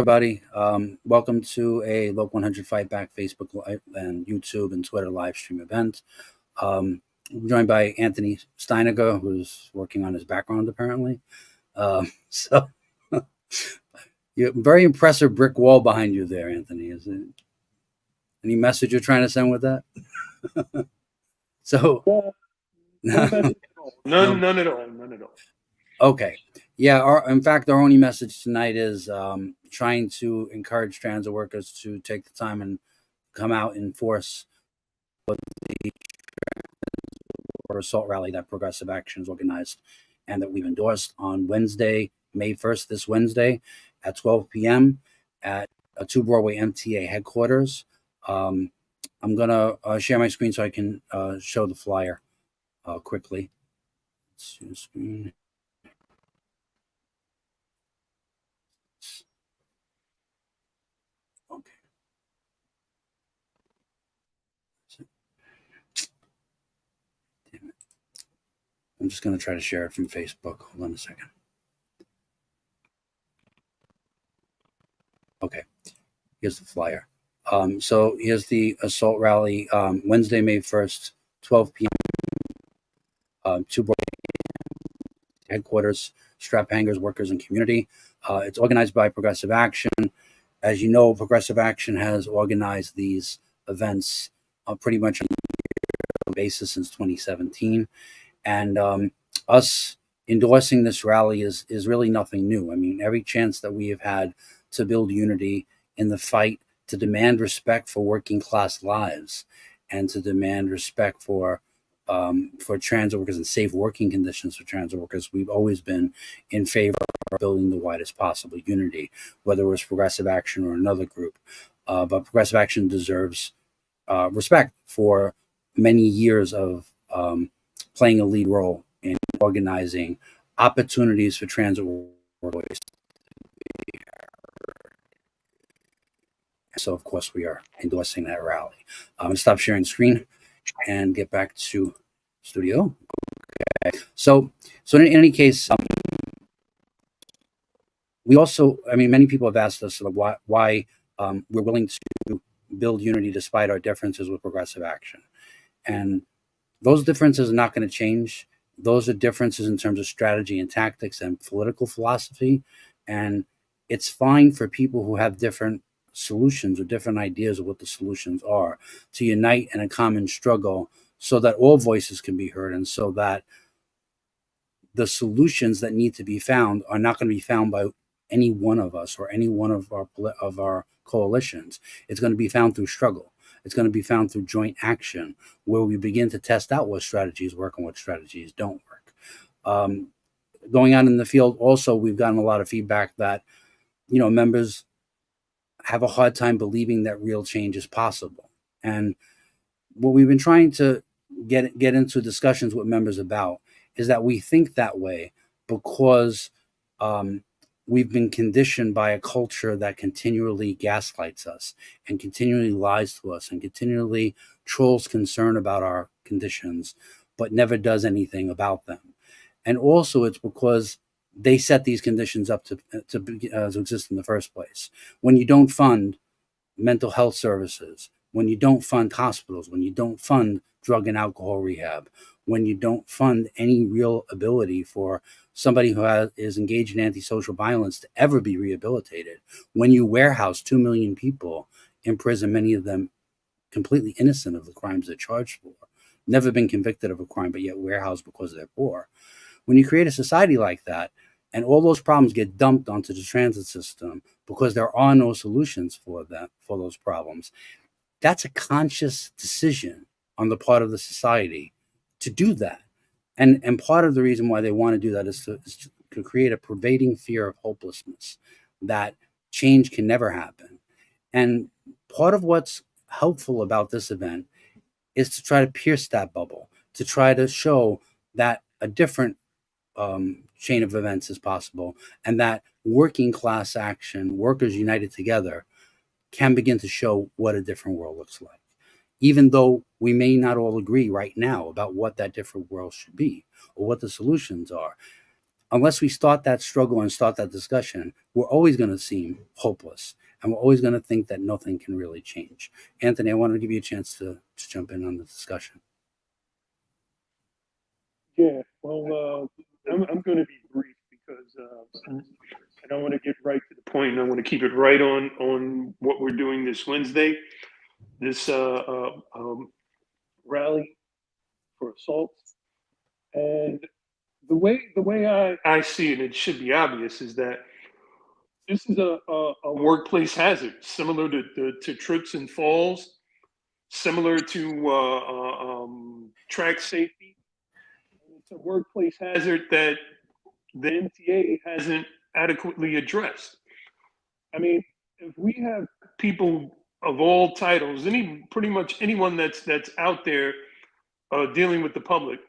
everybody. Welcome to a Local 100 Fightback Facebook and YouTube and Twitter live stream event. I'm joined by Anthony Steiniger, who's working on his background apparently. So, you very impressive brick wall behind you there, Anthony. Is it any message you're trying to send with that? So, No message at all. None, no, none at all. None at all. okay. Yeah, in fact, our only message tonight is trying to encourage transit workers to take the time and come out and force the or assault rally that Progressive Action has organized and that we've endorsed on Wednesday, May 1st, this Wednesday at 12 p.m. at 2 Broadway MTA headquarters. Um, I'm going to share my screen so I can show the flyer quickly. Let's see the screen. Okay. Damn it. I'm just going to try to share it from Facebook. Hold on a second. Okay. Here's the flyer. So here's the assault rally Wednesday, May 1st, 12 p.m. 2 Broadway headquarters, strap hangers, workers, and community. It's organized by Progressive Action. As you know, Progressive Action has organized these events pretty much on a basis since 2017. And us endorsing this rally is really nothing new. I mean, every chance that we have had to build unity in the fight to demand respect for working class lives and to demand respect for transit workers and safe working conditions for transit workers, we've always been in favor of building the widest possible unity, whether it was Progressive Action or another group. But Progressive Action deserves respect for many years of playing a lead role in organizing opportunities for transit workers. So, of course, we are endorsing that rally. I'm going to stop sharing screen and get back to studio. Okay. So in any case, we also, I mean, many people have asked us sort of why we're willing to build unity despite our differences with Progressive Action. And those differences are not going to change. Those are differences in terms of strategy and tactics and political philosophy. And it's fine for people who have different solutions or different ideas of what the solutions are to unite in a common struggle so that all voices can be heard and so that the solutions that need to be found are not going to be found by any one of us or any one of our coalitions. It's going to be found through struggle. It's going to be found through joint action, where we begin to test out what strategies work and what strategies don't work. Going on in the field, also, we've gotten a lot of feedback that members have a hard time believing that real change is possible. And what we've been trying to get into discussions with members about is that we think that way because we've been conditioned by a culture that continually gaslights us and continually lies to us and continually trolls concern about our conditions, but never does anything about them. And also it's because they set these conditions up to exist in the first place. When you don't fund mental health services, when you don't fund hospitals, when you don't fund drug and alcohol rehab, when you don't fund any real ability for somebody who is engaged in antisocial violence to ever be rehabilitated, when you warehouse 2 million people in prison, many of them completely innocent of the crimes they're charged for, never been convicted of a crime, but yet warehoused because they're poor. When you create a society like that, and all those problems get dumped onto the transit system because there are no solutions for those problems, that's a conscious decision on the part of the society to do that. And part of the reason why they want to do that is to create a pervading fear of hopelessness, that change can never happen. And part of what's helpful about this event is to try to pierce that bubble, to try to show that a different chain of events is possible, and that working class action, workers united together, can begin to show what a different world looks like. Even though we may not all agree right now about what that different world should be or what the solutions are, unless we start that struggle and start that discussion, we're always going to seem hopeless, and we're always going to think that nothing can really change. Anthony, I want to give you a chance to jump in on the discussion. Yeah, well, I'm going to be brief because I don't want to get right to the point. I want to keep it right on what we're doing this Wednesday, this rally for assaults. And the way I see it, it should be obvious, is that this is a workplace hazard, similar to trips and falls, similar to track safety. It's a workplace hazard that the MTA hasn't adequately addressed. I mean, if we have people of all titles, pretty much anyone that's out there dealing with the public,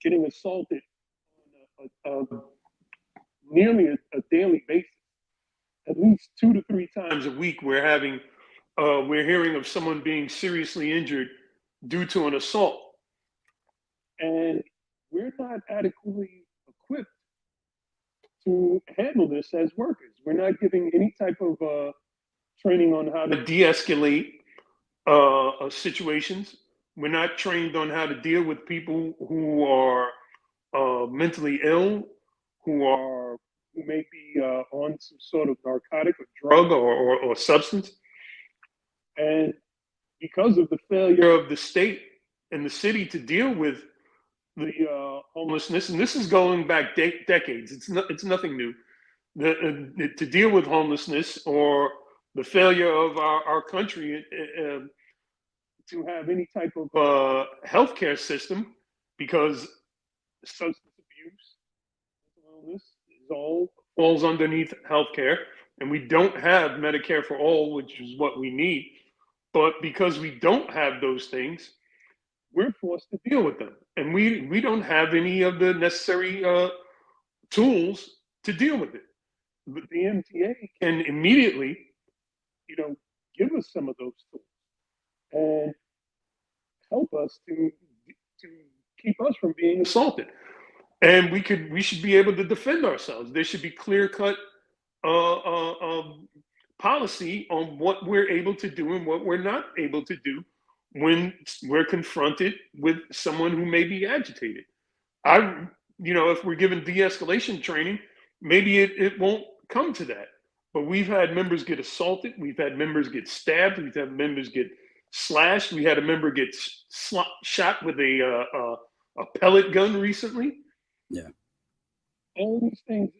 getting assaulted on nearly a daily basis, at least 2 to 3 times a week, we're hearing of someone being seriously injured due to an assault, and we're not adequately equipped to handle this as workers. We're not giving any type of training on how to de-escalate situations. We're not trained on how to deal with people who are mentally ill, who may be on some sort of narcotic or drug or substance. And because of the failure of the state and the city to deal with the homelessness, and this is going back decades. It's nothing new. To deal with homelessness, or the failure of our country to have any type of healthcare system, because substance abuse, mental illness is all falls underneath healthcare, and we don't have Medicare for all, which is what we need. But because we don't have those things, we're forced to deal with them, and we don't have any of the necessary tools to deal with it. But the MTA can immediately, give us some of those tools and help us to keep us from being assaulted. And we should be able to defend ourselves. There should be clear cut policy on what we're able to do and what we're not able to do when we're confronted with someone who may be agitated. If we're given de-escalation training, maybe it won't come to that. But we've had members get assaulted. We've had members get stabbed. We've had members get slashed. We had a member get shot with a pellet gun recently. Yeah. All these things,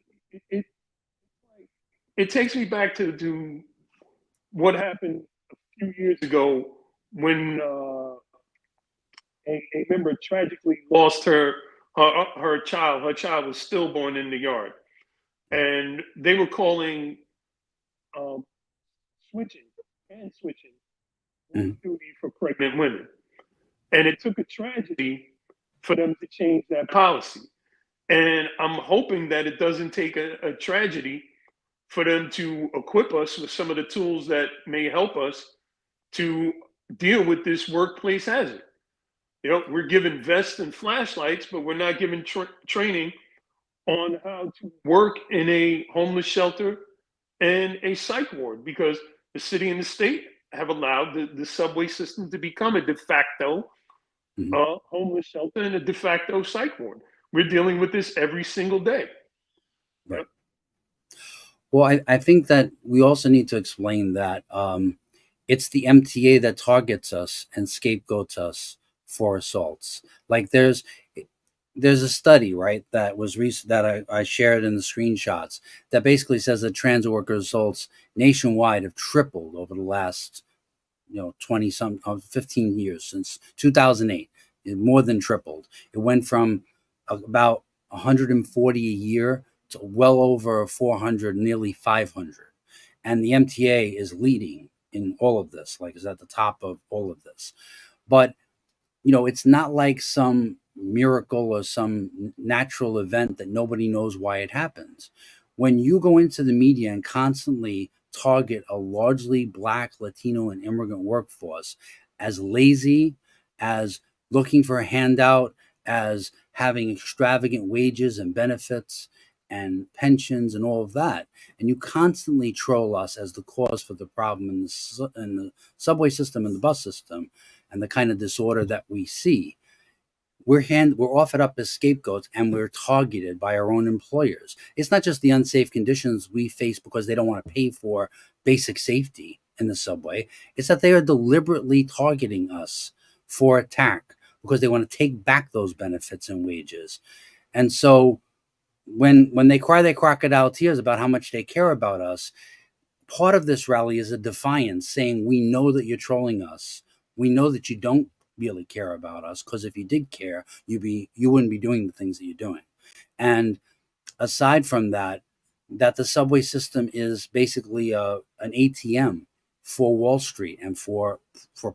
it takes me back to what happened a few years ago when a member tragically lost her child. Her child was stillborn in the yard, and they were calling switching duty for pregnant women, and it took a tragedy for them to change that policy. And I'm hoping that it doesn't take a tragedy for them to equip us with some of the tools that may help us to deal with this workplace hazard. We're given vests and flashlights, but we're not given training on how to work in a homeless shelter and a psych ward, because the city and the state have allowed the subway system to become a de facto homeless shelter and a de facto psych ward. We're dealing with this every single day. Right. Well, I think that we also need to explain that it's the MTA that targets us and scapegoats us for assaults. Like there's a study, right, that was recent that I shared in the screenshots that basically says that transit worker assaults nationwide have tripled over the last 15 years, since 2008. It more than tripled. It went from about 140 a year to well over 400, nearly 500. And the MTA is leading in all of this, like is at the top of all of this. But, it's not like some miracle or some natural event that nobody knows why it happens. When you go into the media and constantly target a largely Black, Latino, and immigrant workforce as lazy, as looking for a handout, as having extravagant wages and benefits and pensions and all of that. And you constantly troll us as the cause for the problem in the subway system and the bus system and the kind of disorder that we see. We're offered up as scapegoats, and we're targeted by our own employers. It's not just the unsafe conditions we face because they don't want to pay for basic safety in the subway. It's that they are deliberately targeting us for attack because they want to take back those benefits and wages. And so when they cry their crocodile tears about how much they care about us, part of this rally is a defiance saying, we know that you're trolling us. We know that you don't really care about us, because if you did care, you wouldn't be doing the things that you're doing. And aside from that, that the subway system is basically an ATM for Wall Street and for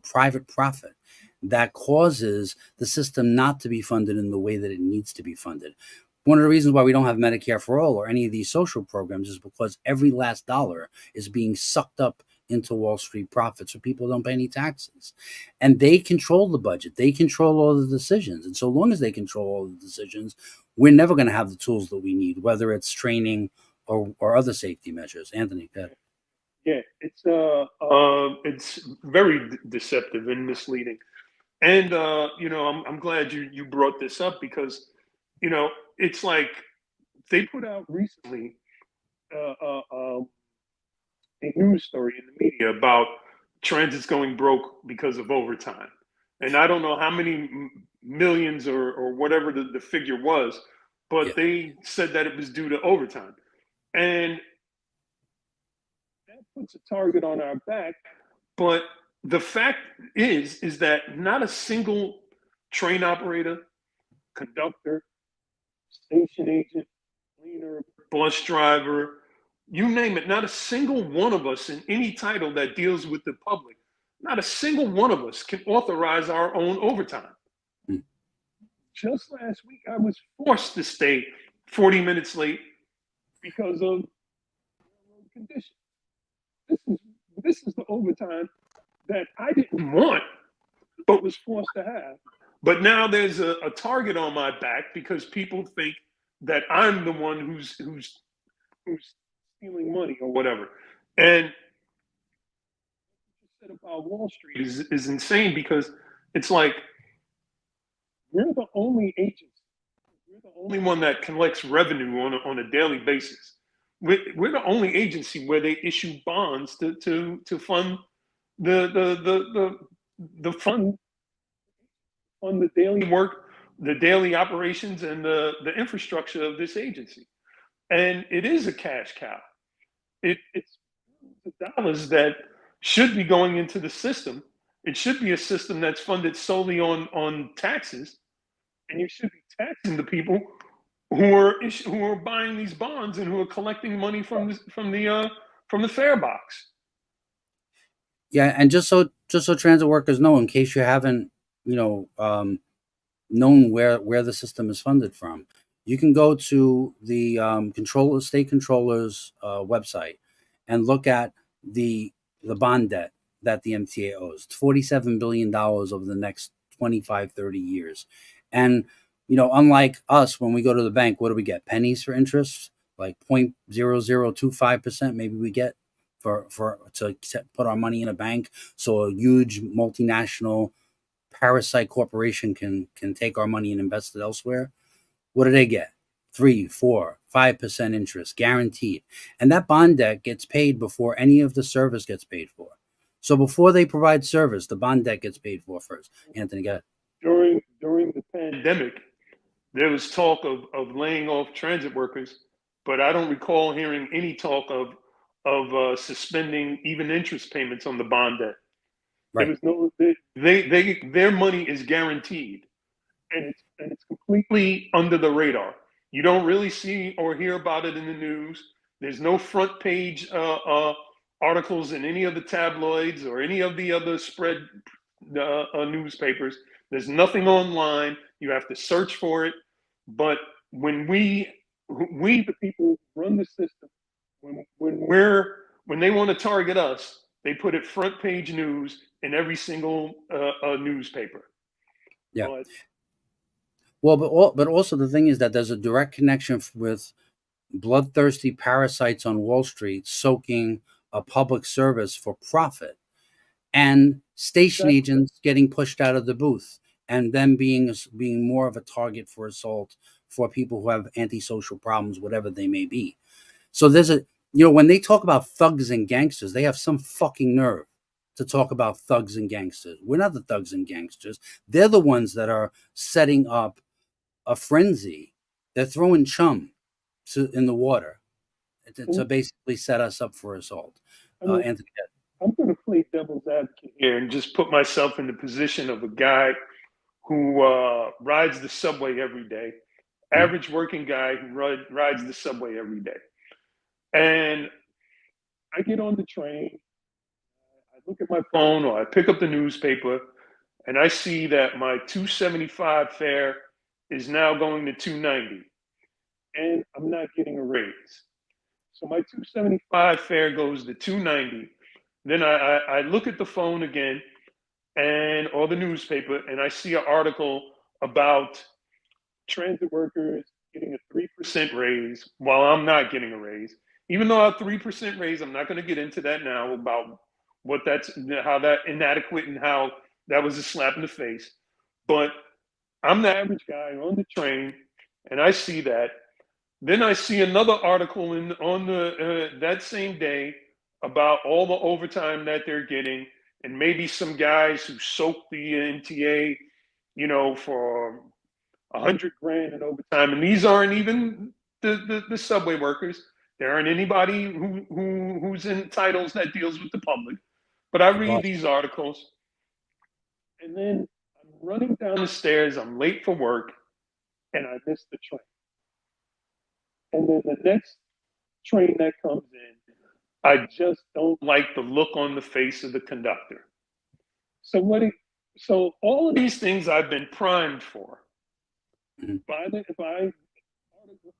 private profit that causes the system not to be funded in the way that it needs to be funded. One of the reasons why we don't have Medicare for all or any of these social programs is because every last dollar is being sucked up into Wall Street profits, so people don't pay any taxes. And they control the budget. They control all the decisions. And so long as they control all the decisions, we're never going to have the tools that we need, whether it's training or other safety measures. Anthony, go ahead. Yeah, it's very deceptive and misleading. And I'm glad you brought this up because it's like they put out recently a news story in the media about transits going broke because of overtime. And I don't know how many millions or whatever the figure was, but Yeah. they said that it was due to overtime. And that puts a target on our back. But the fact is that not a single train operator, conductor, station agent, cleaner, bus driver, you name it, not a single one of us in any title that deals with the public, not a single one of us can authorize our own overtime. Mm. Just last week, I was forced to stay 40 minutes late because of conditions. This is the overtime that I didn't want, but was forced to have. But now there's a target on my back because people think that I'm the one who's stealing money or whatever. And what you said about Wall Street is insane because it's like we're the only agency, we're the only one that collects revenue on a daily basis. We're the only agency where they issue bonds to fund the fund on the daily work, the daily operations, and the infrastructure of this agency. And it is a cash cow. It's the dollars that should be going into the system. It should be a system that's funded solely on taxes, and you should be taxing the people who are buying these bonds and who are collecting money from the fare box. Yeah, and just so transit workers know, in case you haven't, you know, known where the system is funded from, you can go to the state controller's website and look at the bond debt that the MTA owes. It's $47 billion over the next 25, 30 years. And, unlike us, when we go to the bank, what do we get? Pennies for interest, like 0.0025%, maybe we get to put our money in a bank. So a huge multinational parasite corporation can take our money and invest it elsewhere. What do they get? 3, 4, 5% interest guaranteed. And that bond debt gets paid before any of the service gets paid for. So before they provide service, the bond debt gets paid for first. Anthony, go ahead. During the pandemic, there was talk of laying off transit workers, but I don't recall hearing any talk of suspending even interest payments on the bond debt. Right. There was no their money is guaranteed, and it's completely under the radar. You don't really see or hear about it in the news. There's no front page articles in any of the tabloids or any of the other spread newspapers. There's nothing online. You have to search for it. But when we the people run the system, when they want to target us, they put it front page news in every single newspaper. Yeah. Well, but also the thing is that there's a direct connection with bloodthirsty parasites on Wall Street soaking a public service for profit, and station Exactly. agents getting pushed out of the booth, and them being more of a target for assault for people who have antisocial problems, whatever they may be. So there's a when they talk about thugs and gangsters, they have some fucking nerve to talk about thugs and gangsters. We're not the thugs and gangsters. They're the ones that are setting up a frenzy. They're throwing chum in the water to And, basically set us up for assault. I mean, Anthony, I'm going to play devil's advocate here and just put myself in the position of a guy who rides the subway every day, mhm. average working guy who rides the subway every day. And I get on the train, I look at my phone or I pick up the newspaper, and I see that my 275 fare is now going to 290, and I'm not getting a raise. So my 275 fare goes to 290. Then I look at the phone again and or the newspaper, and I see an article about transit workers getting a 3% raise while I'm not getting a raise. Even though a 3% raise, I'm not going to get into that now about what that's how that inadequate and how that was a slap in the face. But I'm the average guy on the train, and I see that. Then I see another article in on the that same day about all the overtime that they're getting, and maybe some guys who soaked the NTA, for 100 grand in overtime. And these aren't even the subway workers. There aren't anybody who's in titles that deals with the public. But I The read boss. these articles, and then I'm running down the stairs. I'm late for work, and I miss the train. And then the next train that comes in, I just don't like the look on the face of the conductor. So so all of these things I've been primed for Mhm. by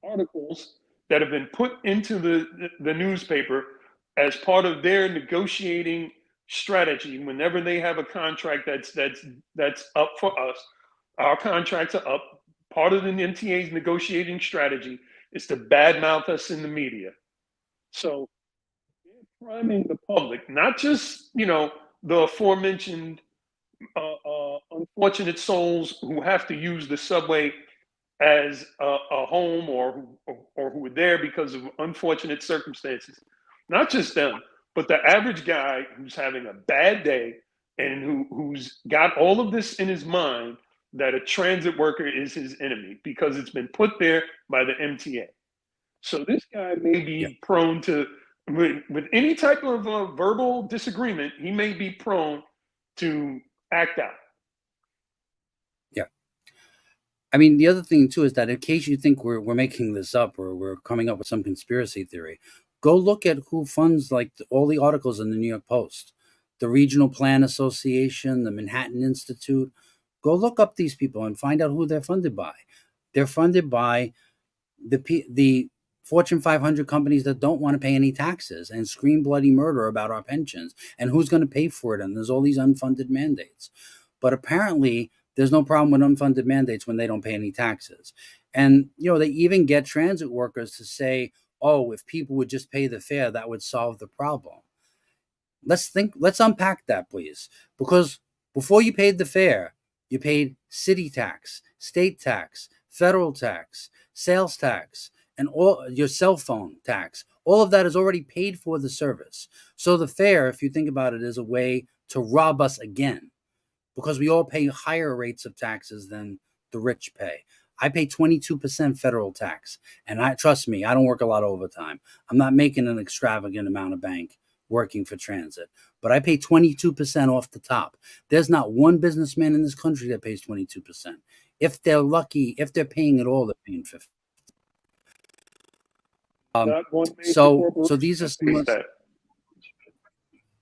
articles that have been put into the newspaper as part of their negotiating strategy. Whenever they have a contract that's up for us, our contracts are up. Part of the NTA's negotiating strategy is to badmouth us in the media. So they're priming the public, not just the aforementioned unfortunate souls who have to use the subway as a home, or who are there because of unfortunate circumstances. Not just them, but the average guy who's having a bad day and who's got all of this in his mind, that a transit worker is his enemy because it's been put there by the MTA. So this guy may Yeah, be prone to, with any type of verbal disagreement, he may be prone to act out. yeah. I mean, the other thing too is that in case you think we're making this up or we're coming up with some conspiracy theory, go look at who funds like all the articles in the New York Post, the Regional Plan Association, the Manhattan Institute. Go look up these people and find out who they're funded by. They're funded by the Fortune 500 companies that don't want to pay any taxes and scream bloody murder about our pensions and who's going to pay for it. And there's all these unfunded mandates. But apparently, there's no problem with unfunded mandates when they don't pay any taxes. And, they even get transit workers to say, oh, if people would just pay the fare, that would solve the problem. Let's unpack that, please. Because before you paid the fare, you paid city tax, state tax, federal tax, sales tax, and all your cell phone tax. All of that is already paid for the service. So the fare, if you think about it, is a way to rob us again because we all pay higher rates of taxes than the rich pay. I pay 22% federal tax. And trust me, I don't work a lot of overtime. I'm not making an extravagant amount of bank working for transit, but I pay 22% off the top. There's not one businessman in this country that pays 22%. If they're lucky, if they're paying it all, they're paying 50. Not one major So corporation these are that some pays of, that.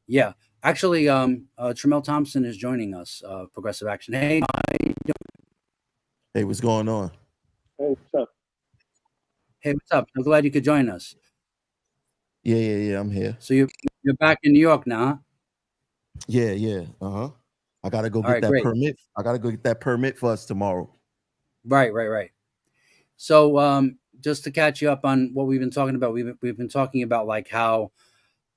yeah. Actually, Tramel Thompson is joining us, Progressive Action. Hey, Hey, what's going on? Hey, what's up? hey, what's up? I'm glad you could join us. Yeah, I'm here. So you're back in New York now, huh? Yeah. I gotta go All get right, that great. permit. I gotta go get that permit for us tomorrow. Right. So just to catch you up on what we've been talking about, we've been talking about like how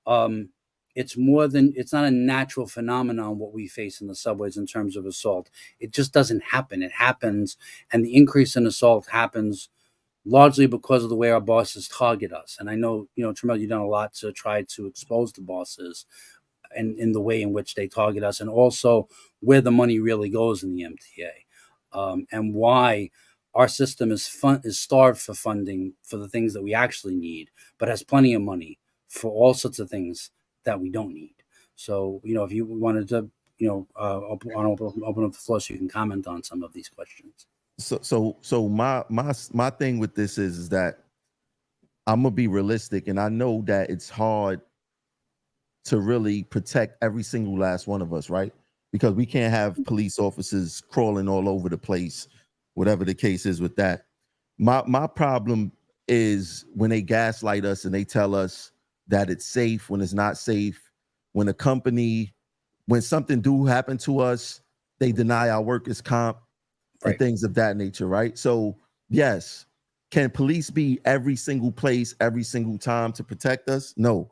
um, it's not a natural phenomenon what we face in the subways in terms of assault. It just doesn't happen. It happens, and the increase in assault happens largely because of the way our bosses target us. And I know, Tremel, you've done a lot to try to expose the bosses and in the way in which they target us, and also where the money really goes in the MTA, and why our system is starved for funding for the things that we actually need, but has plenty of money for all sorts of things that we don't need. So, if you wanted to, open up the floor so you can comment on some of these questions. So my thing with this is that I'm gonna be realistic, and I know that it's hard to really protect every single last one of us, right? Because we can't have police officers crawling all over the place, whatever the case is with that. My problem is when they gaslight us and they tell us that it's safe when it's not safe. When a company, when something do happen to us, they deny our workers' comp and Right. things of that nature, right? So yes, can police be every single place, every single time to protect us? No.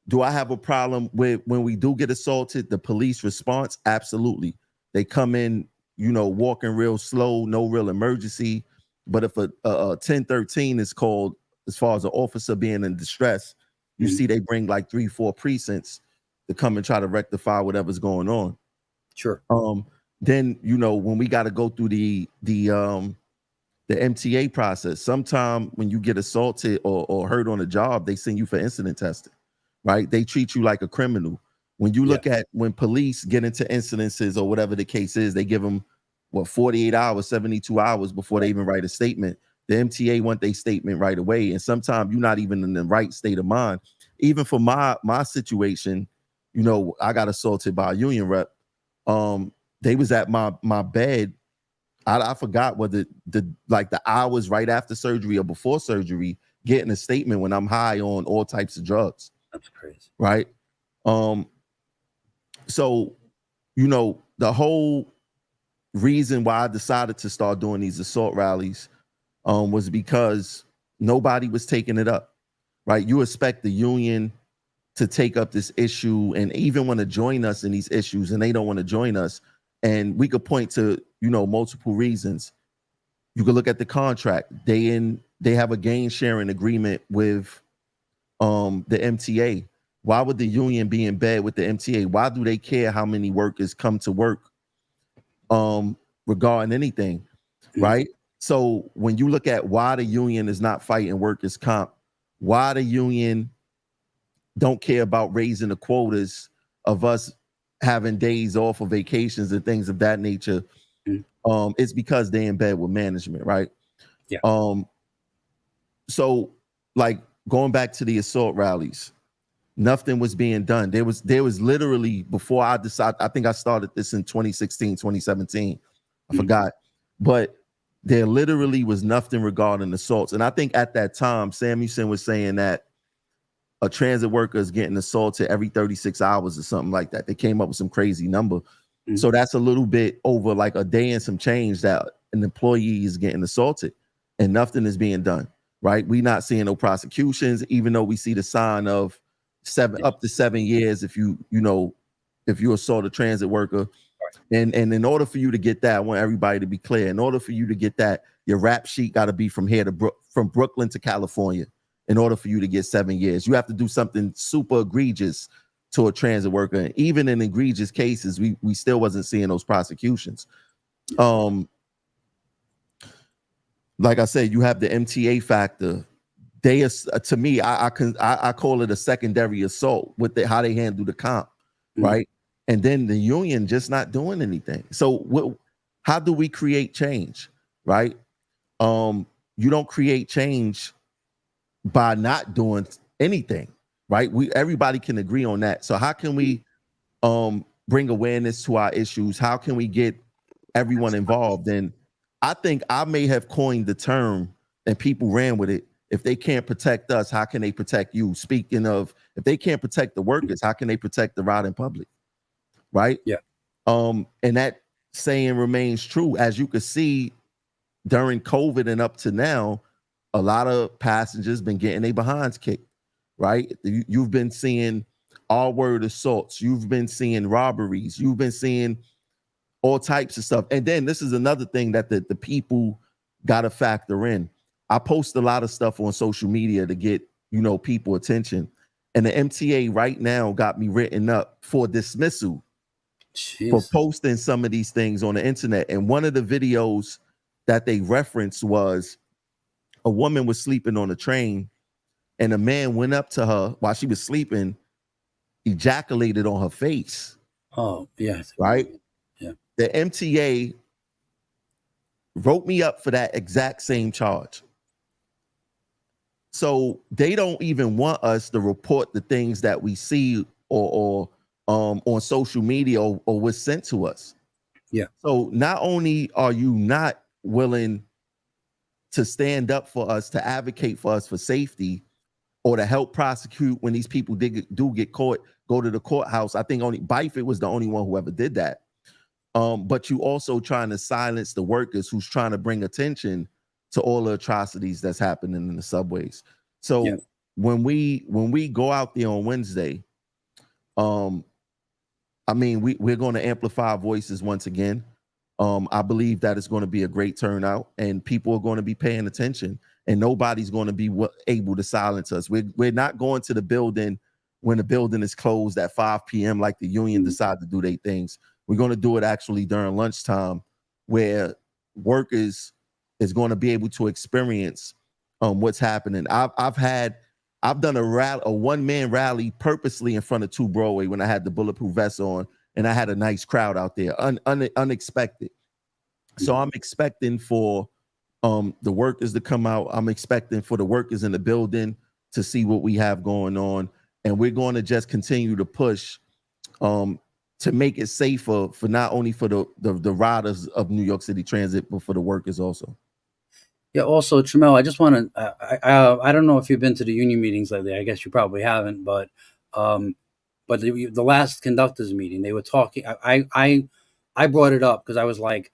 Do I have a problem with when we do get assaulted, the police response? Absolutely. They come in, walking real slow, no real emergency. But if a 1013 is called, as far as an officer being in distress, you see they bring like 3-4 precincts to come and try to rectify whatever's going on. Sure. Then when we got to go through the MTA process, sometime when you get assaulted or hurt on a job, they send you for incident testing, right? They treat you like a criminal. When you look at when police get into incidences or whatever the case is, they give them 48 hours, 72 hours before they even write a statement. The MTA want their statement right away, and sometimes you're not even in the right state of mind. Even for my situation, I got assaulted by a union rep. They was at my bed. I forgot whether the hours right after surgery or before surgery, getting a statement when I'm high on all types of drugs. That's crazy. Right. So, the whole reason why I decided to start doing these assault rallies was because nobody was taking it up. Right. You expect the union to take up this issue and even want to join us in these issues, and they don't want to join us. And we could point to, multiple reasons. You could look at the contract. They have a gain sharing agreement with the MTA. Why would the union be in bed with the MTA? Why do they care how many workers come to work regarding anything? Right? So when you look at why the union is not fighting workers' comp, why the union don't care about raising the quotas of us having days off of vacations and things of that nature, it's because they in bed with management, right? Yeah. So like going back to the assault rallies, nothing was being done. There was literally, before I decided, I think I started this in 2016, 2017. I forgot. But there literally was nothing regarding assaults. And I think at that time, Samuelson was saying that a transit worker is getting assaulted every 36 hours or something like that. They came up with some crazy number. So that's a little bit over like a day and some change that an employee is getting assaulted and nothing is being done, right? We're not seeing no prosecutions, even though we see the sign of up to 7 years if you assault a transit worker. And in order for you to get that, I want everybody to be clear. In order for you to get that, your rap sheet got to be from from Brooklyn to California. In order for you to get 7 years, you have to do something super egregious to a transit worker. And even in egregious cases, we still wasn't seeing those prosecutions. Like I said, you have the MTA factor. They are, to me, I call it a secondary assault with how they handle the comp, right? And then the union just not doing anything. So how do we create change, right? You don't create change by not doing anything, right? Everybody can agree on that. So how can we bring awareness to our issues? How can we get everyone involved? And I think I may have coined the term and people ran with it. If they can't protect us, how can they protect you? Speaking of, if they can't protect the workers, how can they protect the riding public? Right? Yeah. And that saying remains true. As you can see, during COVID and up to now, a lot of passengers been getting their behinds kicked, right? You've been seeing R-word assaults. You've been seeing robberies. You've been seeing all types of stuff. And then this is another thing that the people got to factor in. I post a lot of stuff on social media to get, people attention. And the MTA right now got me written up for dismissal for posting some of these things on the internet. And one of the videos that they referenced was a woman was sleeping on a train and a man went up to her while she was sleeping, ejaculated on her face. Oh, yeah. Right? Yeah. The MTA wrote me up for that exact same charge. So they don't even want us to report the things that we see or on social media or what's sent to us. Yeah. So not only are you not willing to stand up for us, to advocate for us for safety, or to help prosecute when these people do get caught, go to the courthouse. I think only Byford was the only one who ever did that. But you also trying to silence the workers who's trying to bring attention to all the atrocities that's happening in the subways. So when we go out there on Wednesday, we're going to amplify our voices once again. I believe that it's going to be a great turnout and people are going to be paying attention and nobody's going to be able to silence us. We're not going to the building when the building is closed at 5 p.m. like the union decide to do their things. We're going to do it actually during lunchtime where workers is going to be able to experience what's happening. I've done a one-man rally purposely in front of 2 Broadway when I had the bulletproof vest on and I had a nice crowd out there, unexpected. So I'm expecting for the workers to come out. I'm expecting for the workers in the building to see what we have going on. And we're going to just continue to push to make it safer for not only for the riders of New York City Transit, but for the workers also. Yeah. Also, Tramel, I just want to. I don't know if you've been to the union meetings lately. I guess you probably haven't, but the last conductors meeting, they were talking. I brought it up because I was like,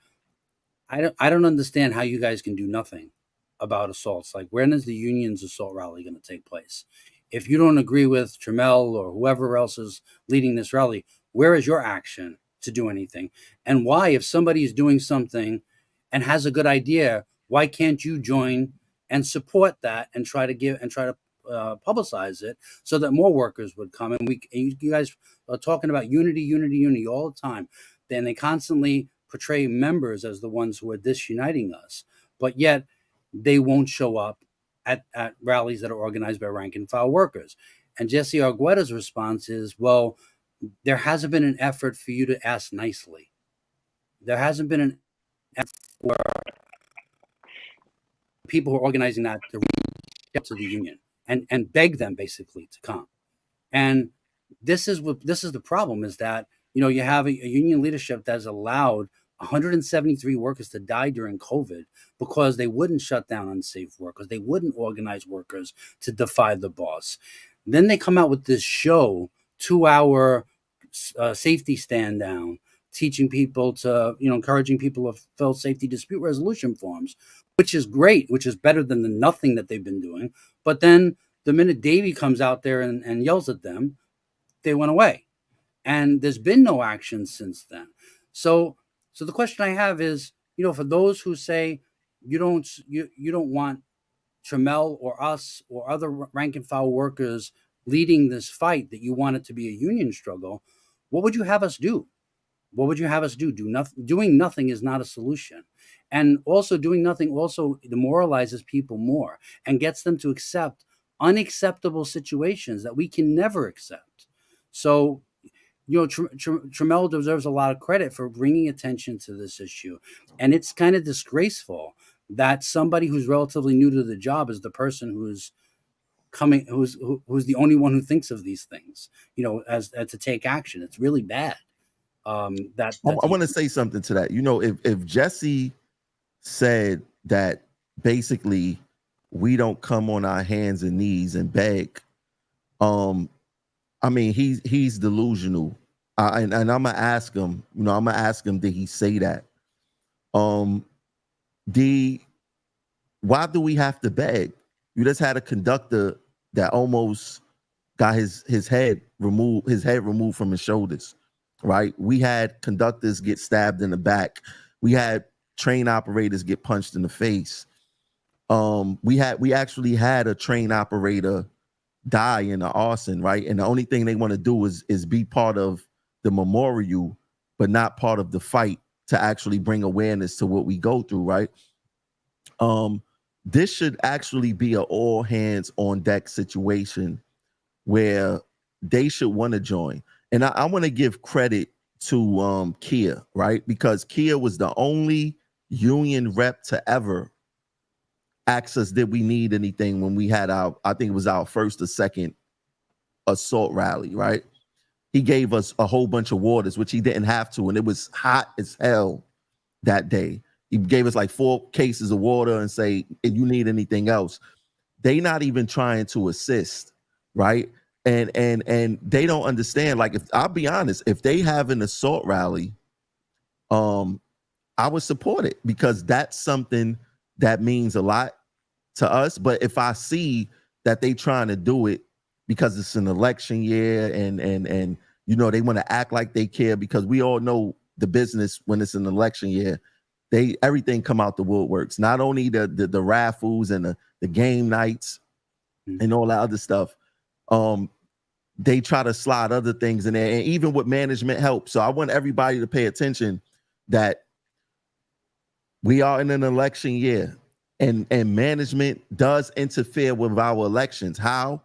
I don't understand how you guys can do nothing about assaults. Like, when is the union's assault rally going to take place? If you don't agree with Tramel or whoever else is leading this rally, where is your action to do anything? And why, if somebody is doing something and has a good idea, why can't you join and support that and try to publicize it so that more workers would come? And you guys are talking about unity all the time. Then they constantly portray members as the ones who are disuniting us, but yet they won't show up at rallies that are organized by rank and file workers. And Jesse Argueda's response is, well, there hasn't been an effort for you to ask nicely. There hasn't been an effort for people who are organizing that to reach out to the union and beg them basically to come. And this is the problem, is that, you have a union leadership that's allowed 173 workers to die during COVID because they wouldn't shut down unsafe work, because they wouldn't organize workers to defy the boss. Then they come out with this show, 2-hour safety stand down, teaching people to, encouraging people to fill safety dispute resolution forms, which is great, which is better than the nothing that they've been doing. But then the minute Davey comes out there and yells at them, they went away. And there's been no action since then. So the question I have is, for those who say you don't want Tramel or us or other rank and file workers leading this fight, that you want it to be a union struggle, what would you have us do? What would you have us do? Doing nothing is not a solution. And also, doing nothing also demoralizes people more and gets them to accept unacceptable situations that we can never accept. So, Tramel deserves a lot of credit for bringing attention to this issue. And it's kind of disgraceful that somebody who's relatively new to the job is the person who's the only one who thinks of these things, as to take action. It's really bad. I want to say something to that. If Jesse said that basically we don't come on our hands and knees and beg, he's delusional. And I'm gonna ask him, did he say that? why do we have to beg? You just had a conductor that almost got his head removed from his shoulders, right? We had conductors get stabbed in the back. We had train operators get punched in the face. We actually had a train operator die in an arson, right? And the only thing they want to do is be part of the memorial, but not part of the fight to actually bring awareness to what we go through, right? This should actually be an all hands on deck situation where they should want to join. And I want to give credit to Kia, right? Because Kia was the only union rep to ever ask us did we need anything when we had I think it was our first or second assault rally, right? He gave us a whole bunch of waters, which he didn't have to, and it was hot as hell that day. He gave us like 4 cases of water and say, if you need anything else. They not even trying to assist, right? And they don't understand. Like, if I'll be honest, if they have an assault rally, I would support it because that's something that means a lot to us. But if I see that they trying to do it because it's an election year and you know they want to act like they care, because we all know the business when it's an election year, everything come out the woodworks. Not only the raffles and the game nights and all that other stuff. They try to slide other things in there, and even with management help. So I want everybody to pay attention that we are in an election year, and management does interfere with our elections. How?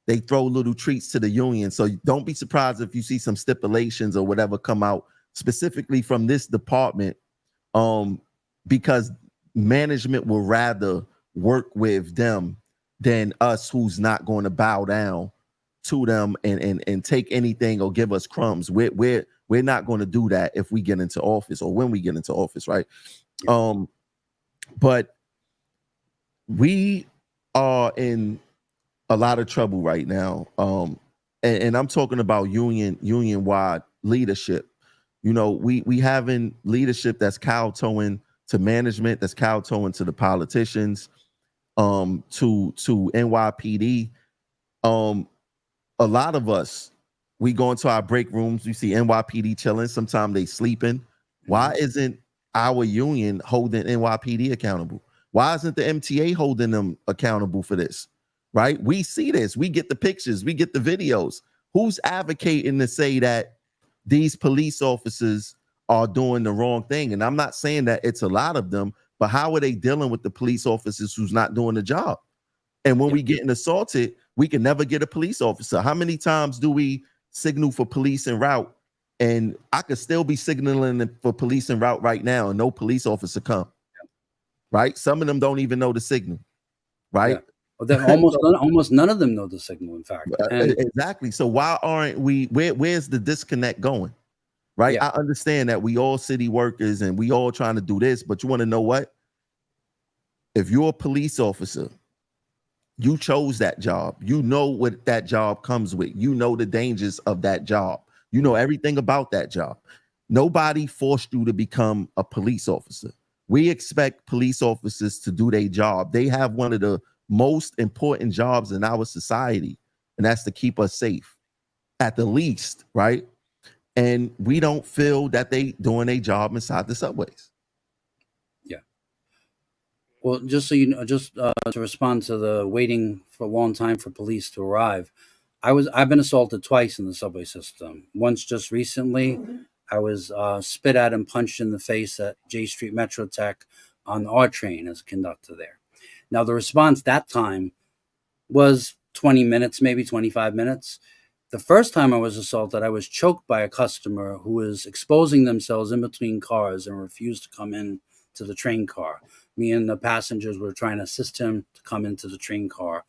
They throw little treats to the union. So don't be surprised if you see some stipulations or whatever come out specifically from this department, because management will rather work with them than us, who's not going to bow down to them and take anything or give us crumbs. We're not going to do that if we get into office or when we get into office, right? Yeah. But we are in a lot of trouble right now. And I'm talking about union-wide leadership. You know, we having leadership that's kowtowing to management, that's kowtowing to the politicians, to NYPD. A lot of us, we go into our break rooms, we see NYPD chilling. Sometimes they sleeping. Why isn't our union holding NYPD accountable? Why isn't the MTA holding them accountable for this? Right? We see this. We get the pictures. We get the videos. Who's advocating to say that these police officers are doing the wrong thing? And I'm not saying that it's a lot of them, but how are they dealing with the police officers who's not doing the job? And when we getting assaulted, we can never get a police officer. How many times do we signal for police en route? And I could still be signaling for police en route right now and no police officer come. Right? Some of them don't even know the signal. Right? Yeah. Well, almost none of them know the signal, in fact. Exactly. So why aren't we, where's the disconnect going? Right? Yeah. I understand that we all city workers and we all trying to do this, but you want to know what? If you're a police officer, you chose that job. You know what that job comes with. You know the dangers of that job. You know everything about that job. Nobody forced you to become a police officer. We expect police officers to do their job. They have one of the most important jobs in our society, and that's to keep us safe, at the least, right? And we don't feel that they doing a job inside the subways. Yeah. Well, just so you know, to respond to the waiting for a long time for police to arrive, I've been assaulted twice in the subway system. Once just recently, I was spit at and punched in the face at J Street Metro Tech on our train as a conductor there. Now, the response that time was 20 minutes, maybe 25 minutes. The first time I was assaulted, I was choked by a customer who was exposing themselves in between cars and refused to come in to the train car. Me and the passengers were trying to assist him to come into the train car.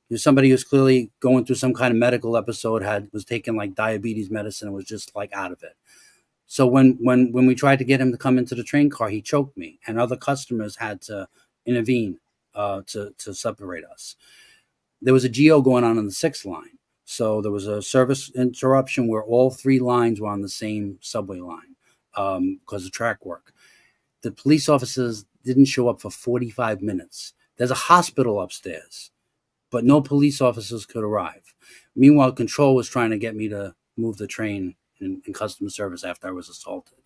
There's somebody who's clearly going through some kind of medical episode, was taking like diabetes medicine and was just like out of it. So when we tried to get him to come into the train car, he choked me, and other customers had to intervene to separate us. There was a GO going on the 6th line. So there was a service interruption where all 3 lines were on the same subway line because of track work. The police officers didn't show up for 45 minutes. There's a hospital upstairs, but no police officers could arrive. Meanwhile, control was trying to get me to move the train in customer service after I was assaulted.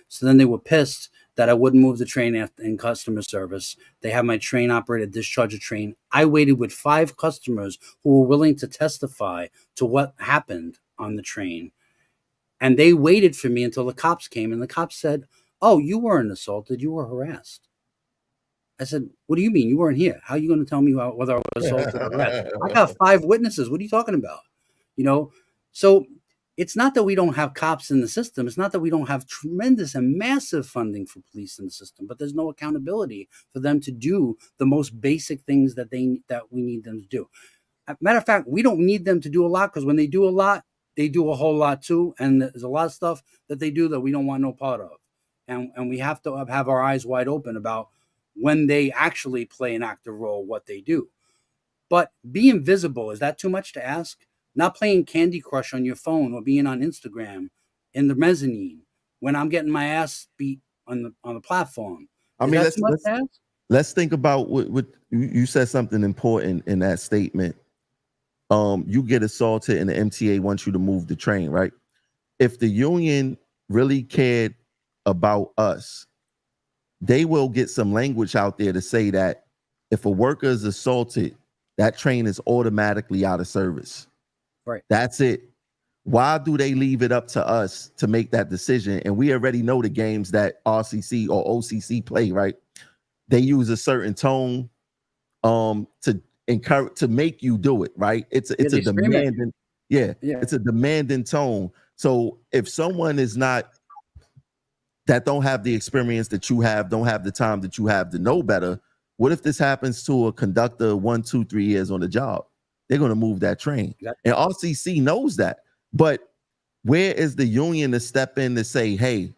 So then they were pissed that I wouldn't move the train in customer service. They had my train operator discharge a train. I waited with 5 customers who were willing to testify to what happened on the train. And they waited for me until the cops came, and the cops said, "Oh, you weren't assaulted, you were harassed." I said, "What do you mean? You weren't here. How are you going to tell me whether I was assaulted or harassed? I got 5 witnesses. What are you talking about?" You know, so it's not that we don't have cops in the system. It's not that we don't have tremendous and massive funding for police in the system, but there's no accountability for them to do the most basic things that we need them to do. Matter of fact, we don't need them to do a lot, because when they do a lot, they do a whole lot too. And there's a lot of stuff that they do that we don't want no part of. And we have to have our eyes wide open about when they actually play an active role, what they do. But being visible, is that too much to ask? Not playing Candy Crush on your phone or being on Instagram in the mezzanine when I'm getting my ass beat on the platform. I mean, let's think about what you said, something important in that statement. You get assaulted and the MTA wants you to move the train, right? If the union really cared about us, they will get some language out there to say that if a worker is assaulted, that train is automatically out of service. Right. That's it. Why do they leave it up to us to make that decision? And we already know the games that RCC or OCC play, right? They use a certain tone to encourage, to make you do it, right? It's a demanding, it's a demanding tone. So if someone is not, that don't have the experience that you have, don't have the time that you have to know better, what if this happens to a conductor 1, 2, 3 years on the job? They're going to move that train. Exactly. And RCC knows that. But where is the union to step in to say, hey,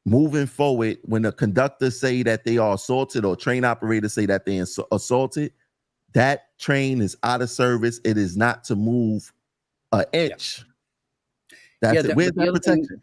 moving forward, when the conductors say that they are assaulted or train operators say that they are assaulted, that train is out of service. It is not to move an inch. That's it. Where's that protection?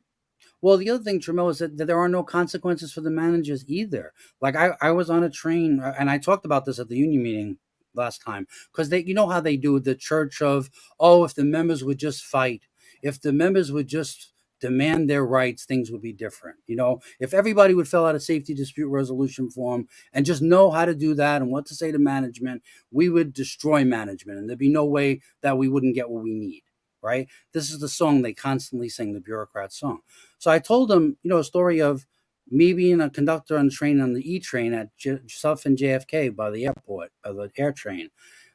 Well, the other thing, Tramel, is that there are no consequences for the managers either. Like I was on a train, and I talked about this at the union meeting last time, because you know how they do the church of, oh, if the members would just fight, if the members would just demand their rights, things would be different. You know, if everybody would fill out a safety dispute resolution form and just know how to do that and what to say to management, we would destroy management, and there'd be no way that we wouldn't get what we need. Right? This is the song they constantly sing, the bureaucrat song. So I told them, you know, a story of me being a conductor on the train, on the E train at South and JFK by the airport, by the air train.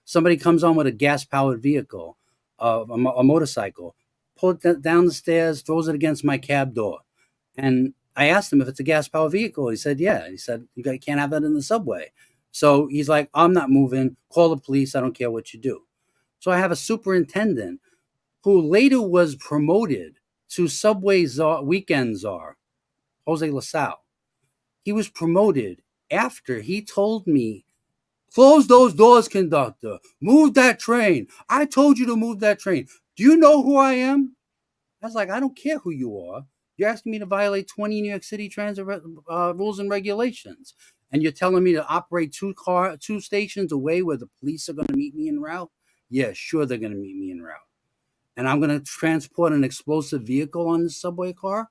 Somebody comes on with a gas-powered vehicle, a motorcycle, pulls it down the stairs, throws it against my cab door. And I asked him if it's a gas-powered vehicle. He said, yeah. He said, you can't have that in the subway. So he's like, I'm not moving. Call the police. I don't care what you do. So I have a superintendent who later was promoted to Subway Weekend Czar, Jose LaSalle. He was promoted after he told me, close those doors, conductor. Move that train. I told you to move that train. Do you know who I am? I was like, I don't care who you are. You're asking me to violate 20 New York City transit rules and regulations. And you're telling me to operate 2 stations away where the police are going to meet me en route? Yeah, sure, they're going to meet me en route. And I'm going to transport an explosive vehicle on this subway car?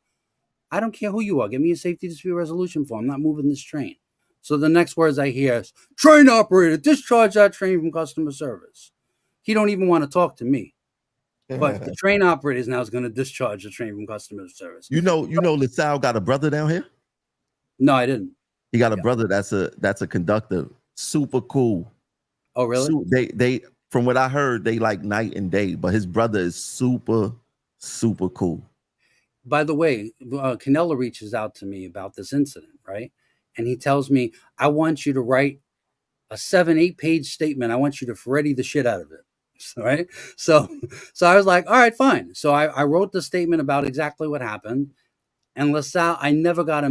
I don't care who you are. Give me a safety dispute resolution form. I'm not moving this train. So the next words I hear is, train operator, discharge that train from customer service. He don't even want to talk to me. But the train operator now is going to discharge the train from customer service. You know, LaSalle got a brother down here? No, I didn't. He got a brother that's a conductor. Super cool. Oh, really? They from what I heard, they like night and day, but his brother is super, super cool. By the way, Canella reaches out to me about this incident, right? And he tells me, I want you to write a 7-8 page statement. I want you to Ferretti the shit out of it. Right? So I was like, all right, fine. So I wrote the statement about exactly what happened. And LaSalle, I never got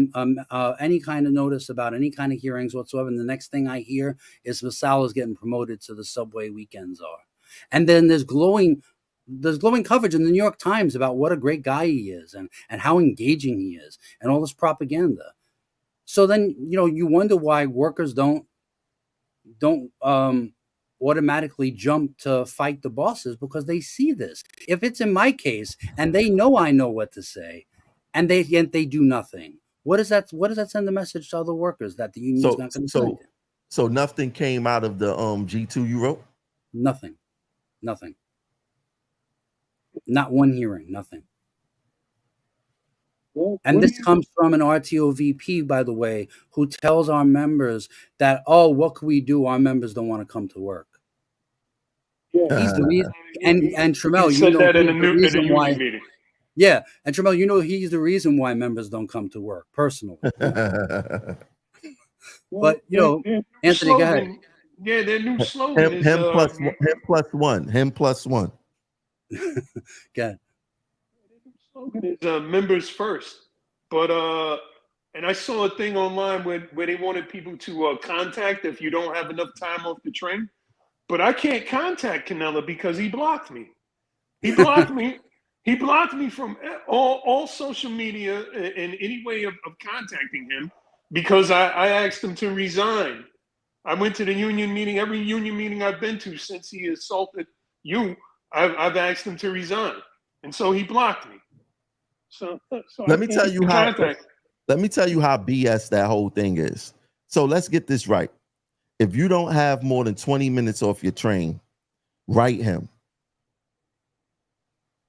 any kind of notice about any kind of hearings whatsoever. And the next thing I hear is LaSalle is getting promoted to the Subway Weekend Czar. And then there's glowing coverage in the New York Times about what a great guy he is and how engaging he is and all this propaganda. So then, you wonder why workers don't automatically jump to fight the bosses, because they see this. If it's in my case and they know I know what to say, and yet they do nothing, what does that send the message to other workers, that the union's So not going to do so anything? so nothing came out of the G2 you wrote? Nothing. Not one hearing. Nothing. Well, And what do this you? comes from an RTO VP, by the way, who tells our members that, oh, what can we do? Our members don't want to come to work. Yeah, He's the reason. And he Tramel, said that he's the at a reason why. union meeting. Yeah, and Tramel, he's the reason why members don't come to work personally. Well, But their new Anthony, go ahead. slogan, yeah, their new slogan is him plus one, him plus one. Go ahead. their new slogan is members first. But and I saw a thing online where they wanted people to contact if you don't have enough time off the train. But I can't contact Canella because he blocked me. He blocked me. He blocked me from all social media and any way of contacting him because I asked him to resign. I went to the union meeting. Every union meeting I've been to since he assaulted you, I've asked him to resign, and so he blocked me. So Let me tell you how. contact. Let me tell you how BS that whole thing is. So let's get this right. If you don't have more than 20 minutes off your train, write him.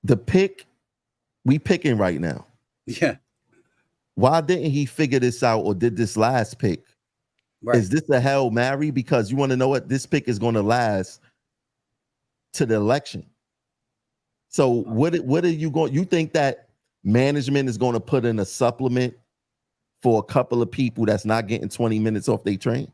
The pick, we picking right now. Yeah. Why didn't he figure this out or did this last pick? Right. Is this a Hail Mary? Because you want to know what? This pick is going to last to the election. So what are you going? You think that management is going to put in a supplement for a couple of people that's not getting 20 minutes off their train?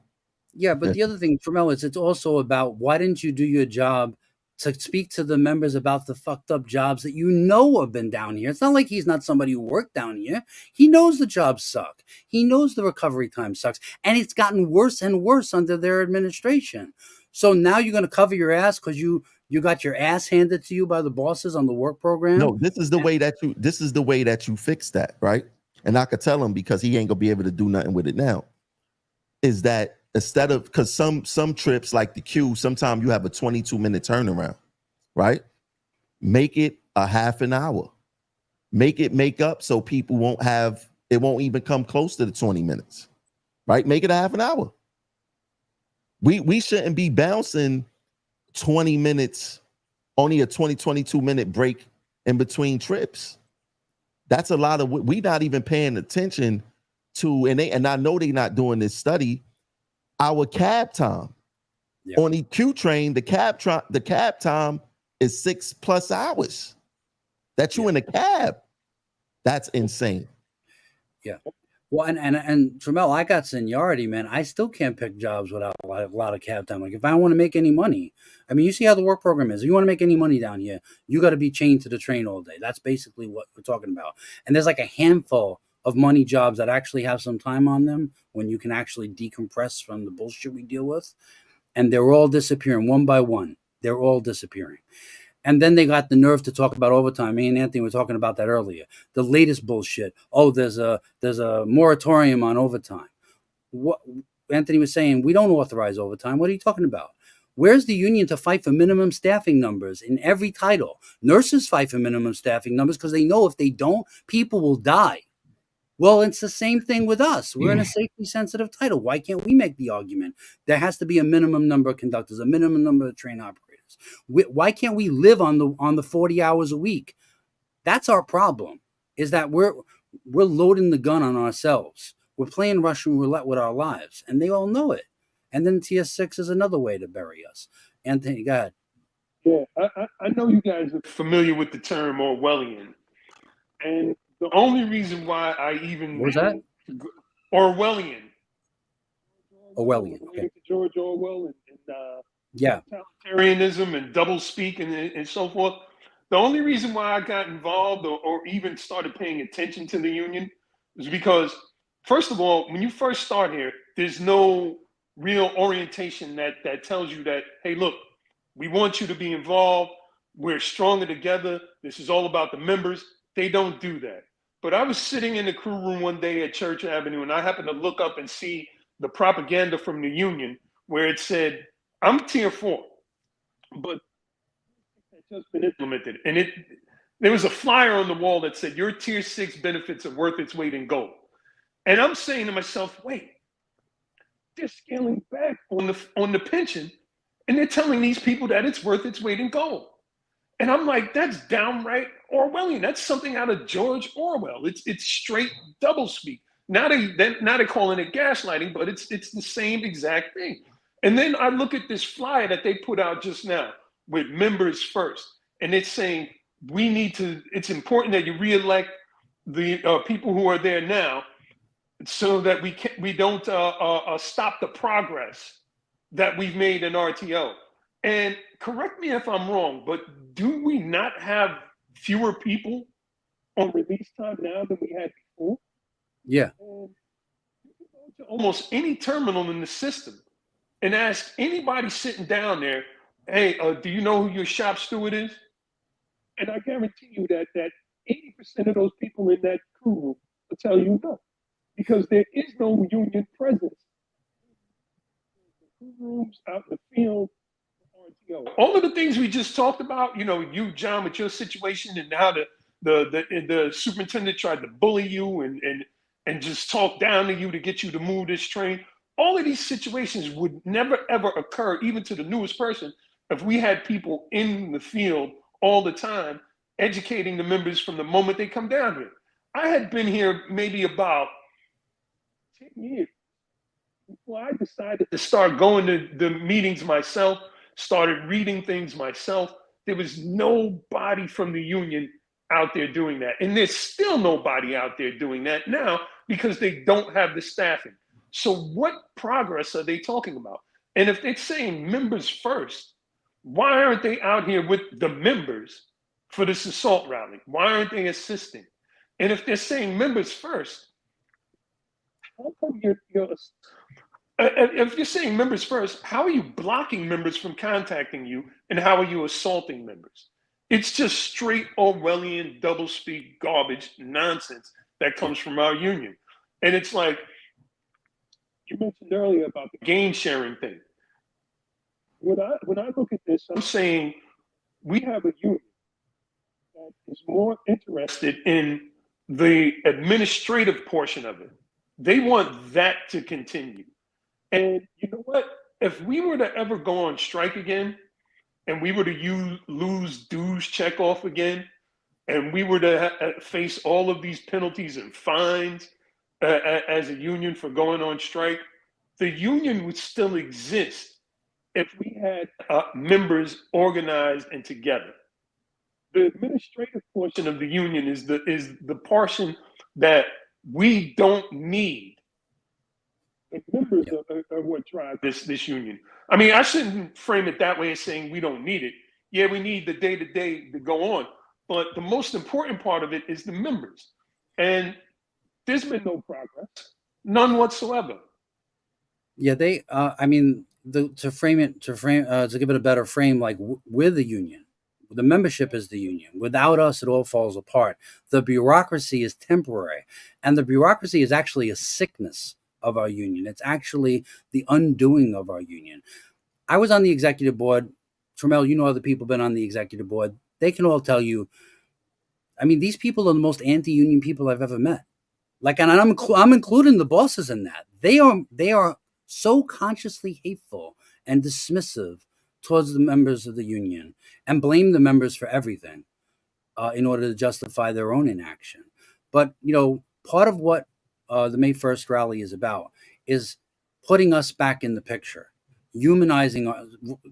Yeah, but the other thing, Tramel, is it's also about, why didn't you do your job to speak to the members about the fucked up jobs that have been down here? It's not like he's not somebody who worked down here. He knows the jobs suck. He knows the recovery time sucks. And it's gotten worse and worse under their administration. So now you're going to cover your ass because you got your ass handed to you by the bosses on the work program? No, this is the way that you fix that, right? And I could tell him, because he ain't gonna be able to do nothing with it now, is that instead of, because some trips like the queue, sometimes you have a 22-minute turnaround, right? Make it a half an hour. Make up so people it won't even come close to the 20 minutes, right? Make it a half an hour. We shouldn't be bouncing 20 minutes, only a 22-minute break in between trips. That's a lot of, we not even paying attention to, and I know they're not doing this study, our cab time. Yeah. On the Q train, the cab time is 6+ hours that you in a cab. That's insane. Yeah. Well, and Tramel, I got seniority, man. I still can't pick jobs without a lot of cab time. Like, if I want to make any money, I mean, you see how the work program is. If you want to make any money down here, you got to be chained to the train all day. That's basically what we're talking about. And there's like a handful of money jobs that actually have some time on them when you can actually decompress from the bullshit we deal with. And they're all disappearing one by one. They're all disappearing. And then they got the nerve to talk about overtime. Me and Anthony were talking about that earlier. The latest bullshit. Oh, there's a moratorium on overtime. What Anthony was saying, we don't authorize overtime. What are you talking about? Where's the union to fight for minimum staffing numbers in every title? Nurses fight for minimum staffing numbers because they know if they don't, people will die. Well, it's the same thing with us. We're in a safety sensitive title. Why can't we make the argument? There has to be a minimum number of conductors, a minimum number of train operators. Why can't we live on the 40 hours a week? That's our problem, is that we're loading the gun on ourselves. We're playing Russian roulette with our lives, and they all know it. And then Tier 6 is another way to bury us. Anthony, go ahead. Yeah, I know you guys are familiar with the term Orwellian. And the only reason why I even... What was that? Orwellian. Orwellian. Okay. George Orwell and yeah, totalitarianism and double speak and so forth. The only reason why I got involved or even started paying attention to the union is because, first of all, when you first start here, there's no real orientation that tells you that, hey, look, we want you to be involved. We're stronger together. This is all about the members. They don't do that. but I was sitting in the crew room one day at Church Avenue, and I happened to look up and see the propaganda from the union where it said, "I'm tier 4, but it's just been implemented." And there was a flyer on the wall that said, "Your tier 6 benefits are worth its weight in gold." And I'm saying to myself, wait, they're scaling back on the pension, and they're telling these people that it's worth its weight in gold. And I'm like, that's downright Orwellian. That's something out of George Orwell. It's straight doublespeak. Now they're calling it gaslighting, but it's the same exact thing. And then I look at this flyer that they put out just now with members first, and it's saying it's important that you reelect the people who are there now, so that we don't stop the progress that we've made in RTO. And correct me if I'm wrong, but do we not have fewer people on release time now than we had before? Yeah. And you can go to almost any terminal in the system and ask anybody sitting down there, "Hey, do you know who your shop steward is?" And I guarantee you that 80% of those people in that crew room will tell you no, because there is no union presence. The crew rooms out in the field. All of the things we just talked about, you, John, with your situation, and how the superintendent tried to bully you and just talk down to you to get you to move this train. All of these situations would never, ever occur, even to the newest person, if we had people in the field all the time, educating the members from the moment they come down here. I had been here maybe about 10 years before I decided to start going to the meetings myself, started reading things myself. There was nobody from the union out there doing that. And there's still nobody out there doing that now because they don't have the staffing. So what progress are they talking about? And if they're saying members first, why aren't they out here with the members for this assault rally? Why aren't they assisting? And if they're saying members first, how come if you're saying members first, how are you blocking members from contacting you, and how are you assaulting members? It's just straight Orwellian doublespeak garbage nonsense that comes from our union. And it's like you mentioned earlier about the gain sharing thing. When I look at this, I'm saying we have a union that is more interested in the administrative portion of it. They want that to continue. And you know what? If we were to ever go on strike again, and we were to lose dues check off again, and we were to face all of these penalties and fines as a union for going on strike, the union would still exist if we had members organized and together. The administrative portion of the union is the portion that we don't need. The members are what drive this union. I mean, I shouldn't frame it that way as saying we don't need it. Yeah, we need the day-to-day to go on. But the most important part of it is the members. And there's been no progress, none whatsoever. Yeah, to give it a better frame, like we're the union. The membership is the union. Without us, it all falls apart. The bureaucracy is temporary, and the bureaucracy is actually a sickness of our union. It's actually the undoing of our union. I was on the executive board. Tremel, you know other people have been on the executive board. They can all tell you, I mean, these people are the most anti-union people I've ever met. Like, and I'm including the bosses in that. They are so consciously hateful and dismissive towards the members of the union and blame the members for everything in order to justify their own inaction. But, part of what the May 1st rally is about is putting us back in the picture,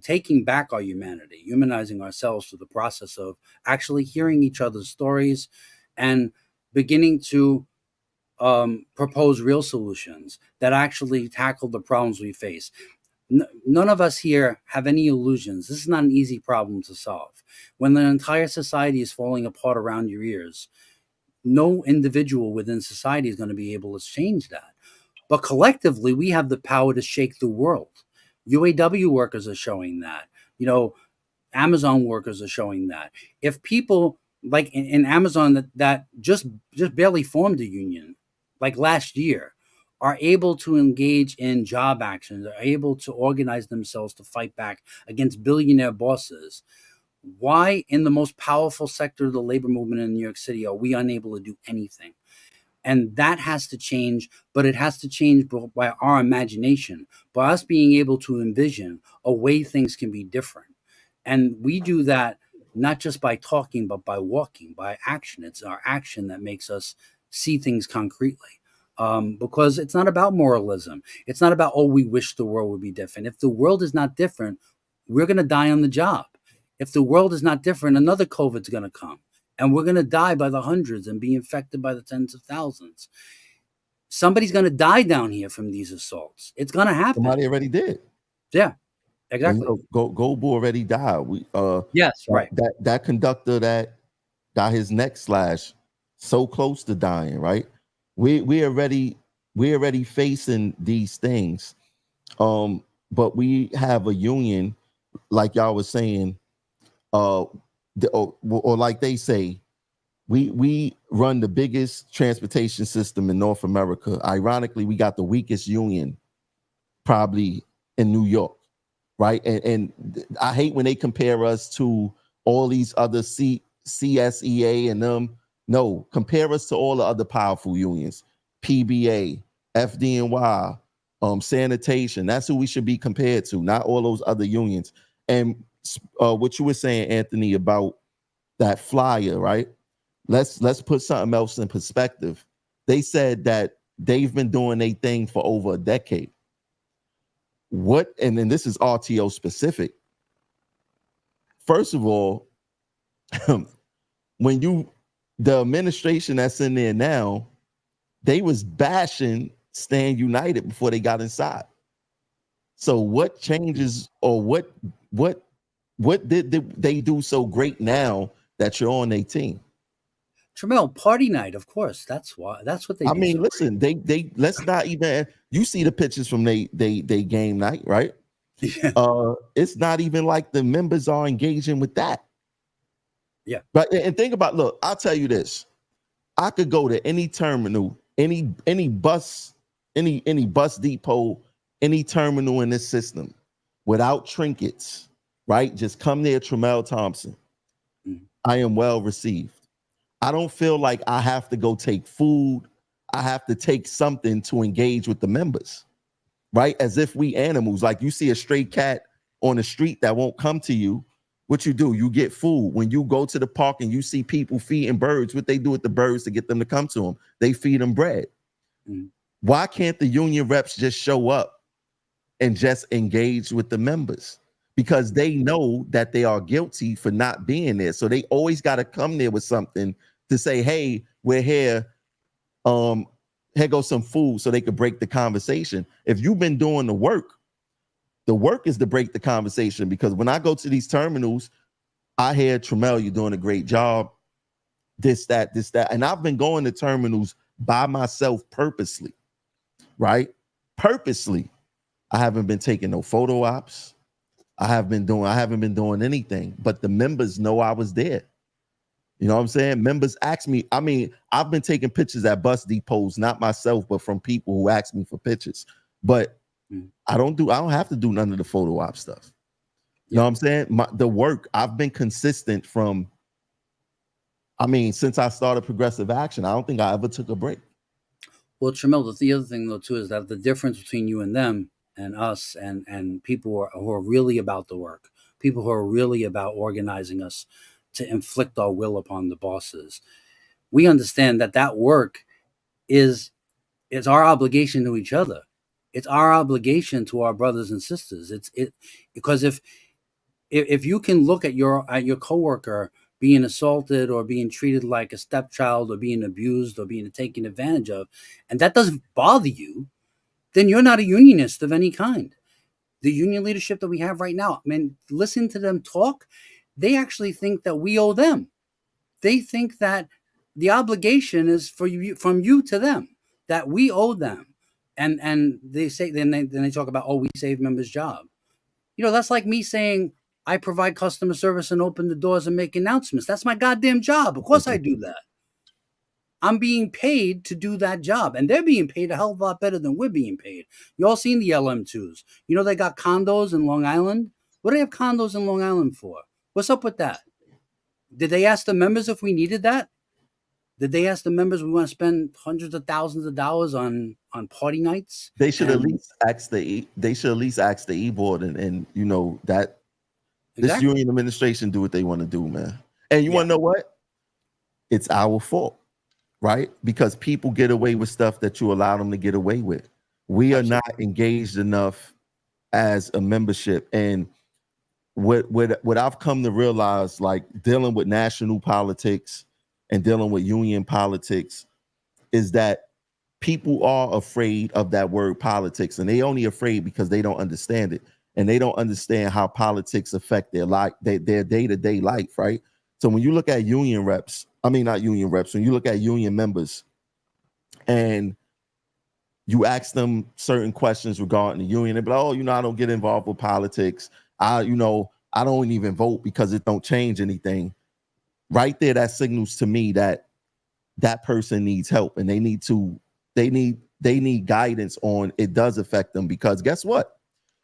taking back our humanity, humanizing ourselves through the process of actually hearing each other's stories and beginning to propose real solutions that actually tackle the problems we face. None of us here have any illusions. This is not an easy problem to solve. When the entire society is falling apart around your ears, no individual within society is going to be able to change that. But collectively, we have the power to shake the world. UAW workers are showing that. Amazon workers are showing that. If people like in Amazon that just barely formed a union, like last year, are able to engage in job actions, are able to organize themselves to fight back against billionaire bosses. Why, in the most powerful sector of the labor movement in New York City, are we unable to do anything? And that has to change, but it has to change by our imagination, by us being able to envision a way things can be different. And we do that not just by talking, but by walking, by action. It's our action that makes us see things concretely. Because it's not about moralism. It's not about, oh, we wish the world would be different. If the world is not different, we're going to die on the job. If the world is not different, another COVID's going to come, and we're going to die by the hundreds and be infected by the tens of thousands. Somebody's going to die down here from these assaults. It's going to happen. Somebody already did. Yeah, exactly. Gobu already died. Yes, right. That conductor that got his neck slashed, so close to dying, right? We already facing these things. But we have a union, like y'all was saying, or like they say, we run the biggest transportation system in North America. Ironically, we got the weakest union probably in New York, right? And I hate when they compare us to all these other CSEA and them. No, compare us to all the other powerful unions, PBA, FDNY, sanitation. That's who we should be compared to, not all those other unions. And what you were saying, Anthony, about that flyer, right? Let's put something else in perspective. They said that they've been doing a thing for over a decade. What, and then this is RTO specific. First of all, when the administration that's in there now, they was bashing Stand United before they got inside. So what changes, or what did they do so great now that you're on their team? Tramel, party night, of course. That's what they do. I mean, listen, they let's not even, you see the pictures from they game night, right? Yeah. It's not even like the members are engaging with that. Yeah. But and think about, look, I'll tell you this. I could go to any terminal, any bus, any bus depot, any terminal in this system without trinkets, right? Just come there, Tramel Thompson. Mm-hmm. I am well received. I don't feel like I have to go take food. I have to take something to engage with the members, right? As if we animals. Like, you see a stray cat on the street that won't come to you, what you do? You get food. When you go to the park and you see people feeding birds, what they do with the birds to get them to come to them? They feed them bread. Mm-hmm. Why can't the union reps just show up and just engage with the members? Because they know that they are guilty for not being there. So they always got to come there with something to say, hey, we're here. Here goes some food, so they could break the conversation. If you've been doing the work is to break the conversation. Because when I go to these terminals, I hear, Tramel, you're doing a great job. This, that. And I've been going to terminals by myself purposely, right? Purposely. I haven't been taking no photo ops. I haven't been doing anything, but the members know I was there. You know what I'm saying? Members ask me. I mean, I've been taking pictures at bus depots, not myself, but from people who ask me for pictures. But I don't have to do none of the photo op stuff. You know what I'm saying? The work, I've been consistent from, since I started Progressive Action. I don't think I ever took a break. Well, Tramel, the other thing though too is that the difference between you and them and us and people who are really about the work, people who are really about organizing us to inflict our will upon the bosses. We understand that work is our obligation to each other. It's our obligation to our brothers and sisters. Because if you can look at your coworker being assaulted or being treated like a stepchild or being abused or being taken advantage of, and that doesn't bother you, then you're not a unionist of any kind. The union leadership that we have right now, listen to them talk. They actually think that we owe them. They think that the obligation is from you to them, that we owe them. And they say, then they talk about, oh, we saved members' job. That's like me saying, I provide customer service and open the doors and make announcements. That's my goddamn job. Of course I do that. I'm being paid to do that job, and they're being paid a hell of a lot better than we're being paid. You all seen the LM2s. You know they got condos in Long Island? What do they have condos in Long Island for? What's up with that? Did they ask the members if we needed that? Did they ask the members we want to spend hundreds of thousands of dollars on party nights? They should at least ask the e-board and you know that this union administration do what they want to do, man. And you want to know what? It's our fault, right? Because people get away with stuff that you allow them to get away with. We are not engaged enough as a membership. And what I've come to realize, like dealing with national politics and dealing with union politics, is that people are afraid of that word politics, and they only afraid because they don't understand it, and they don't understand how politics affect their life, their day-to-day life, right? So when you look at union reps, when you look at union members and you ask them certain questions regarding the union, they're like, oh, I don't get involved with politics. I don't even vote because it don't change anything. Right there, that signals to me that that person needs help, and they need guidance on it does affect them, because guess what?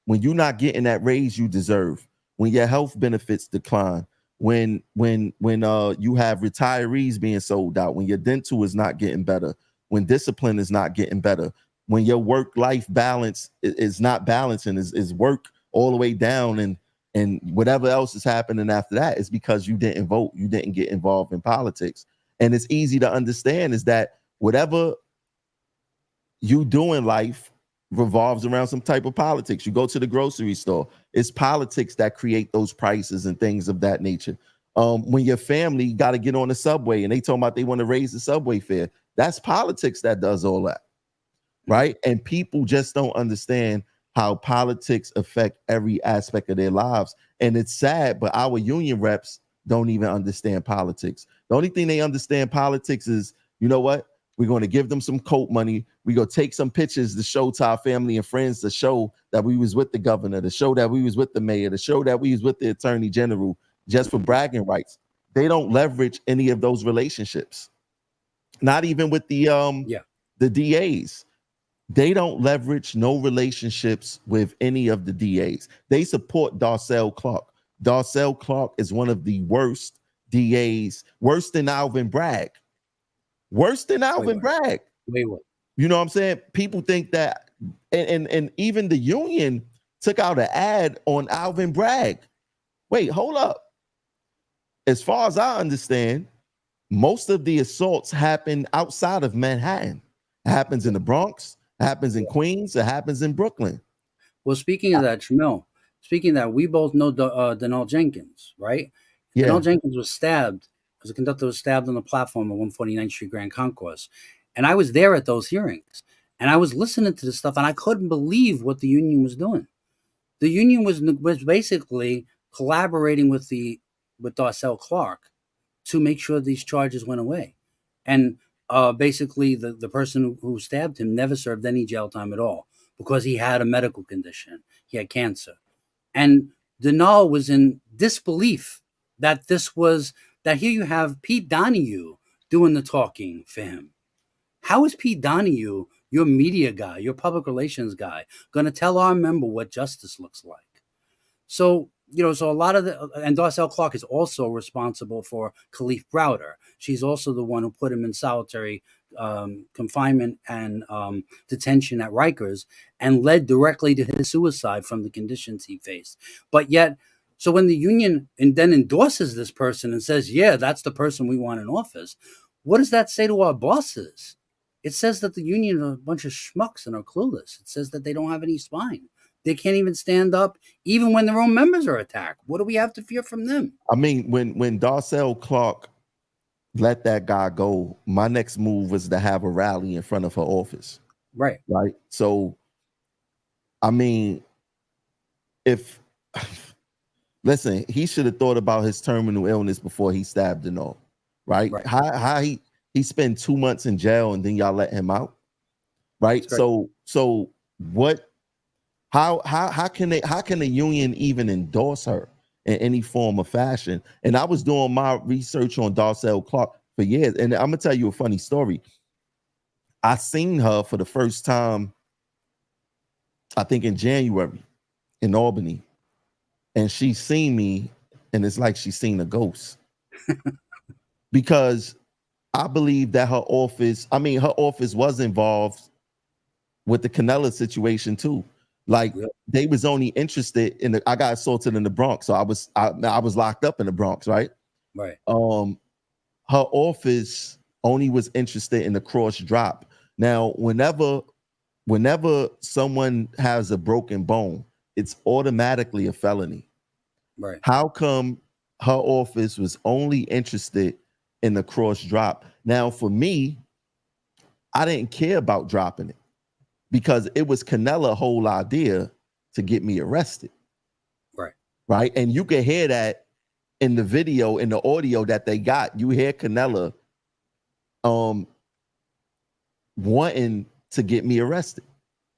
When you're not getting that raise you deserve, when your health benefits decline, when you have retirees being sold out, when your dental is not getting better, when discipline is not getting better, when your work-life balance is not balancing, is work all the way down, and whatever else is happening after that is because you didn't vote, you didn't get involved in politics. And it's easy to understand is that whatever you do in life revolves around some type of politics. You go to the grocery store, it's politics that create those prices and things of that nature. When your family got to get on the subway and they talking about they want to raise the subway fare, that's politics that does all that, right? And people just don't understand how politics affect every aspect of their lives. And it's sad, but our union reps don't even understand politics. The only thing they understand politics is, you know what? We're going to give them some coat money. We're going to take some pictures to show to our family and friends, to show that we was with the governor, to show that we was with the mayor, to show that we was with the attorney general, just for bragging rights. They don't leverage any of those relationships. Not even with the DAs. They don't leverage no relationships with any of the DAs. They support Darcel Clark. Darcel Clark is one of the worst DAs, worse than Alvin Bragg. Worse than Alvin Bragg. Wait, what? You know what I'm saying? People think that, and even the union took out an ad on Alvin Bragg. Wait, hold up. As far as I understand, most of the assaults happen outside of Manhattan. It happens in the Bronx, it happens in Queens, it happens in Brooklyn. Well, speaking of that, Jamil, we both know Denell Jenkins, right? Yeah. Denell Jenkins was stabbed, because the conductor was stabbed on the platform at 149th Street Grand Concourse. And I was there at those hearings. And I was listening to this stuff, and I couldn't believe what the union was doing. The union was basically collaborating with Darcel Clark to make sure these charges went away. And basically, the person who stabbed him never served any jail time at all, because he had a medical condition. He had cancer. And Denal was in disbelief that here you have Pete Donahue doing the talking for him. How is Pete Donahue, your media guy, your public relations guy, going to tell our member what justice looks like? So a lot of and Darcel Clark is also responsible for Khalif Browder. She's also the one who put him in solitary confinement and detention at Rikers, and led directly to his suicide from the conditions he faced. But yet, so when the union then endorses this person and says, yeah, that's the person we want in office, what does that say to our bosses? It says that the union are a bunch of schmucks and are clueless. It says that they don't have any spine. They can't even stand up, even when their own members are attacked. What do we have to fear from them? I mean, when Darcel Clark let that guy go, my next move was to have a rally in front of her office. Right. So, I mean, listen, he should have thought about his terminal illness before he stabbed and all. Right? How he spent 2 months in jail and then y'all let him out. Right. So what? How can the union even endorse her in any form of fashion. And I was doing my research on Darcel Clark for years. And I'm gonna tell you a funny story. I seen her for the first time, I think in January in Albany. And she seen me, and it's like she seen a ghost. Because I believe that her office was involved with the Canella situation too. Like they was only interested in I got assaulted in the Bronx. So I was locked up in the Bronx, right? Right. Her office only was interested in the cross drop. Now, whenever someone has a broken bone, it's automatically a felony. Right. How come her office was only interested in the cross drop? Now, for me, I didn't care about dropping it because it was Canella's whole idea to get me arrested. Right. Right. And you can hear that in the video, in the audio that they got. You hear Canella wanting to get me arrested.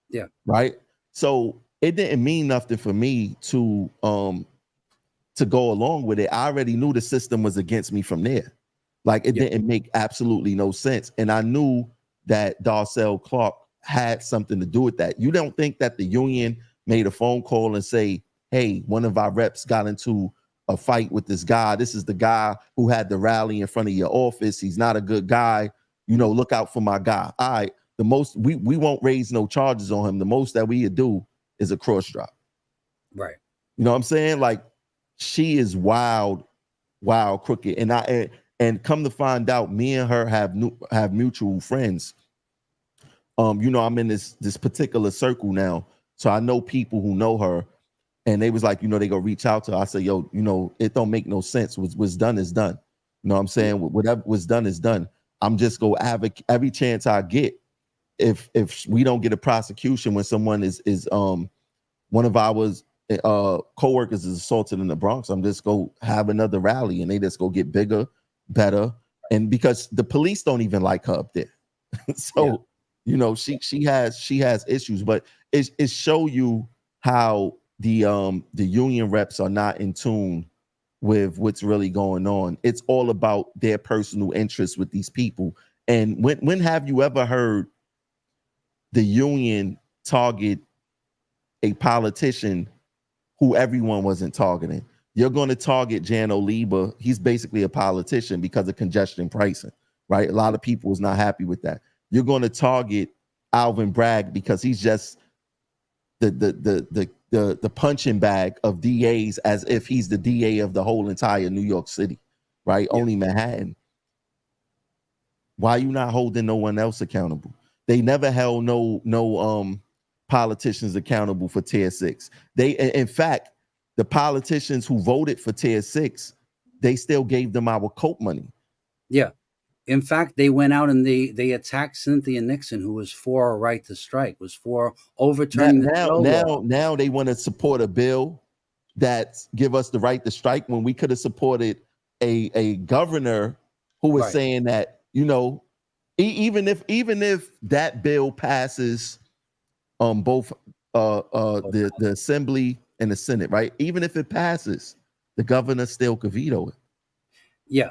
Yeah. Right. So it didn't mean nothing for me to go along with it. I already knew the system was against me from there. Like it didn't make absolutely no sense. And I knew that Darcel Clark had something to do with that. You don't think that the union made a phone call and say, hey, one of our reps got into a fight with this guy. This is the guy who had the rally in front of your office. He's not a good guy. You know, look out for my guy. All right. The most we won't raise no charges on him. The most that we would do is a cross drop. Right. You know what I'm saying? Like she is wild crooked. And come to find out, me and her have mutual friends. You know, I'm in this particular circle now. So I know people who know her. And they was like, you know, they go reach out to her. I say, yo, you know, it don't make no sense. What's done is done. You know what I'm saying? Whatever was done is done. I'm just go advocate every chance I get. If we don't get a prosecution when someone is one of our co-workers is assaulted in the Bronx, I'm just go have another rally and they just go get bigger, better. And because the police don't even like her up there. So, you know, she has issues, but it show you how the union reps are not in tune with what's really going on. It's all about their personal interests with these people. And when have you ever heard the union target a politician who everyone wasn't targeting? You're going to target Jan Oliba. He's basically a politician because of congestion pricing, right? A lot of people was not happy with that. You're going to target Alvin Bragg because he's just the punching bag of DAs, as if he's the DA of the whole entire New York City, right? Yeah. Only Manhattan. Why are you not holding no one else accountable? They never held no politicians accountable for Tier 6. In fact, the politicians who voted for Tier 6, they still gave them our coat money. Yeah. In fact, they went out and they attacked Cynthia Nixon, who was for a right to strike, was for overturning the law. Now they want to support a bill that give us the right to strike when we could have supported a governor who was saying that, you know, even if that bill passes both the Assembly and the Senate, right? Even if it passes, the governor still could veto it. Yeah.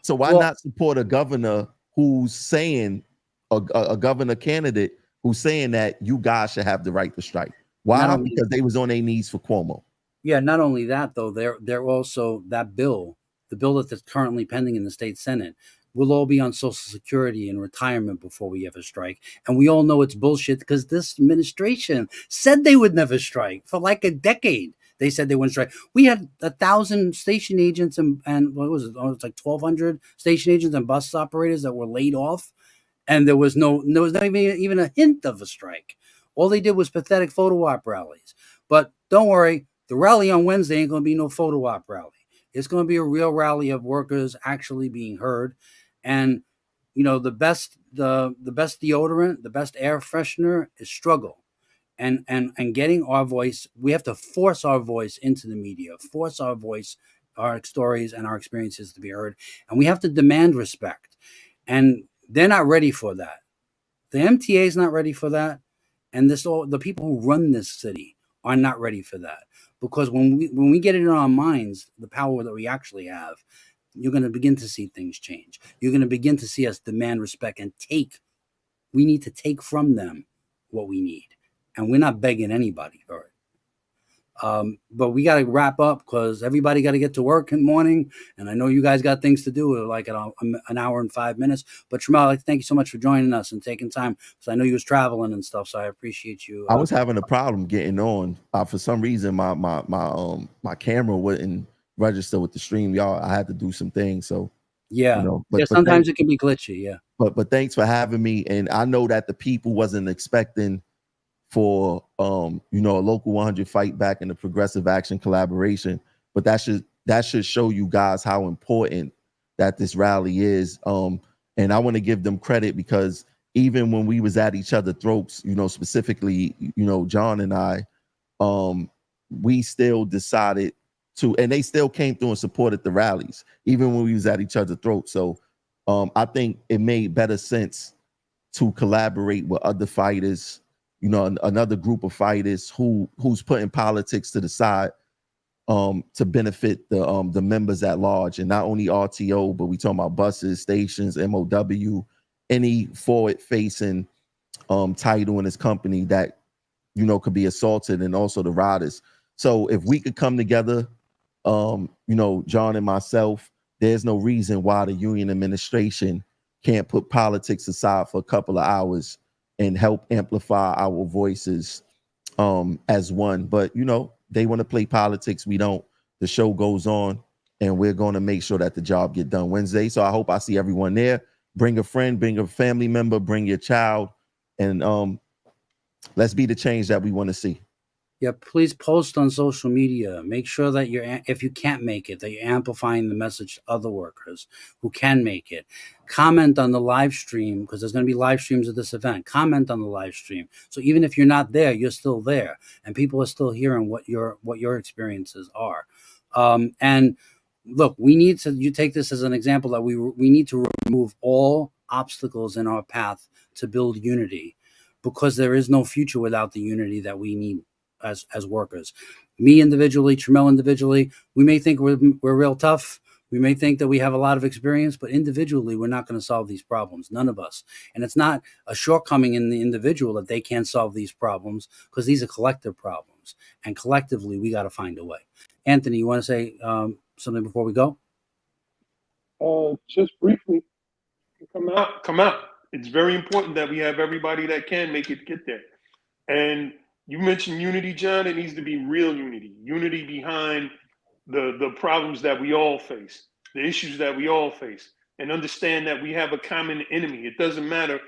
So why not support a governor who's saying, a governor candidate who's saying that you guys should have the right to strike? Why? Because they was on their knees for Cuomo. Yeah, not only that, though, they're also that bill, the bill that's currently pending in the state Senate, we'll all be on Social Security and retirement before we ever strike. And we all know it's bullshit because this administration said they would never strike for like a decade. They said they wouldn't strike. We had 1,000 station agents and what was it? Oh, it's like 1,200 station agents and bus operators that were laid off. And there was not even a hint of a strike. All they did was pathetic photo op rallies. But don't worry, the rally on Wednesday ain't going to be no photo op rally. It's going to be a real rally of workers actually being heard. And, you know, the best deodorant, the best air freshener is struggle. And getting our voice, we have to force our voice into the media, force our voice, our stories and our experiences to be heard. And we have to demand respect. And they're not ready for that. The MTA is not ready for that. And the people who run this city are not ready for that. Because when we get it in our minds, the power that we actually have, you're going to begin to see things change. You're going to begin to see us demand respect and take. We need to take from them what we need. And we're not begging anybody for it. But we got to wrap up because everybody got to get to work in the morning. And I know you guys got things to do like an hour and 5 minutes. But Trammell, I'd like to thank you so much for joining us and taking time because I know you was traveling and stuff. So I appreciate you. I was having a problem getting on. For some reason, my camera wouldn't register with the stream. Y'all, I had to do some things. So yeah, you know, but sometimes it can be glitchy. Yeah. But thanks for having me. And I know that the people wasn't expecting for a local 100 fight back and the progressive action collaboration, but that should show you guys how important that this rally is. And I want to give them credit because even when we was at each other's throats, specifically, John and I, we still decided to, and they still came through and supported the rallies, even when we was at each other's throats. So I think it made better sense to collaborate with other fighters, another group of fighters who's putting politics to the side to benefit the members at large, and not only RTO, but we talking about buses, stations, MOW, any forward-facing title in this company that could be assaulted, and also the riders. So if we could come together, John and myself, there's no reason why the union administration can't put politics aside for a couple of hours and help amplify our voices as one. But, they want to play politics. We don't. The show goes on, and we're going to make sure that the job get done Wednesday. So I hope I see everyone there. Bring a friend, bring a family member, bring your child, and let's be the change that we want to see. Yeah, please post on social media. Make sure that if you can't make it, that you're amplifying the message to other workers who can make it. Comment on the live stream because there's going to be live streams of this event. Comment on the live stream. So even if you're not there, you're still there, and people are still hearing what your experiences are. And look, we need to. You take this as an example that we need to remove all obstacles in our path to build unity, because there is no future without the unity that we need. As workers, me individually, Trammell individually, we may think we're real tough. We may think that we have a lot of experience, but individually, we're not going to solve these problems. None of us. And it's not a shortcoming in the individual that they can't solve these problems, because these are collective problems. And collectively, we got to find a way. Anthony, you want to say something before we go? Just briefly, come out. It's very important that we have everybody that can make it get there. And you mentioned unity, John. It needs to be real unity behind the problems that we all face, the issues that we all face, and understand that we have a common enemy. It doesn't matter,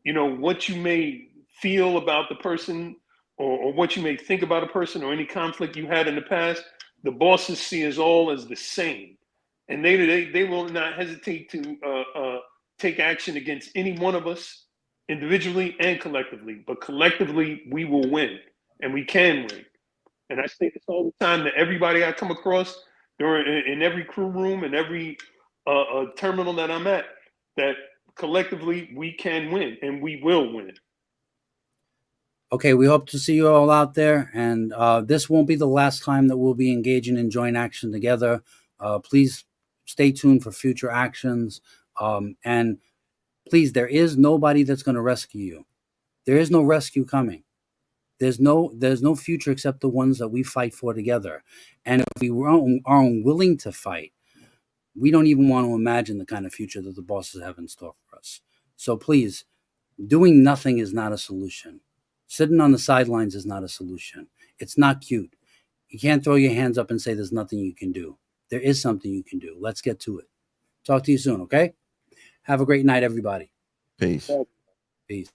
what you may feel about the person or what you may think about a person or any conflict you had in the past. The bosses see us all as the same, and they will not hesitate to take action against any one of us individually and collectively. But collectively, we will win. And we can win. And I say this all the time to everybody I come across in every crew room and every terminal that I'm at, that collectively we can win and we will win. Okay, we hope to see you all out there. And this won't be the last time that we'll be engaging in joint action together. Please stay tuned for future actions. And please, there is nobody that's going to rescue you. There is no rescue coming. There's no future except the ones that we fight for together. And if we are unwilling to fight, we don't even want to imagine the kind of future that the bosses have in store for us. So please, doing nothing is not a solution. Sitting on the sidelines is not a solution. It's not cute. You can't throw your hands up and say there's nothing you can do. There is something you can do. Let's get to it. Talk to you soon, okay? Have a great night, everybody. Peace. Peace.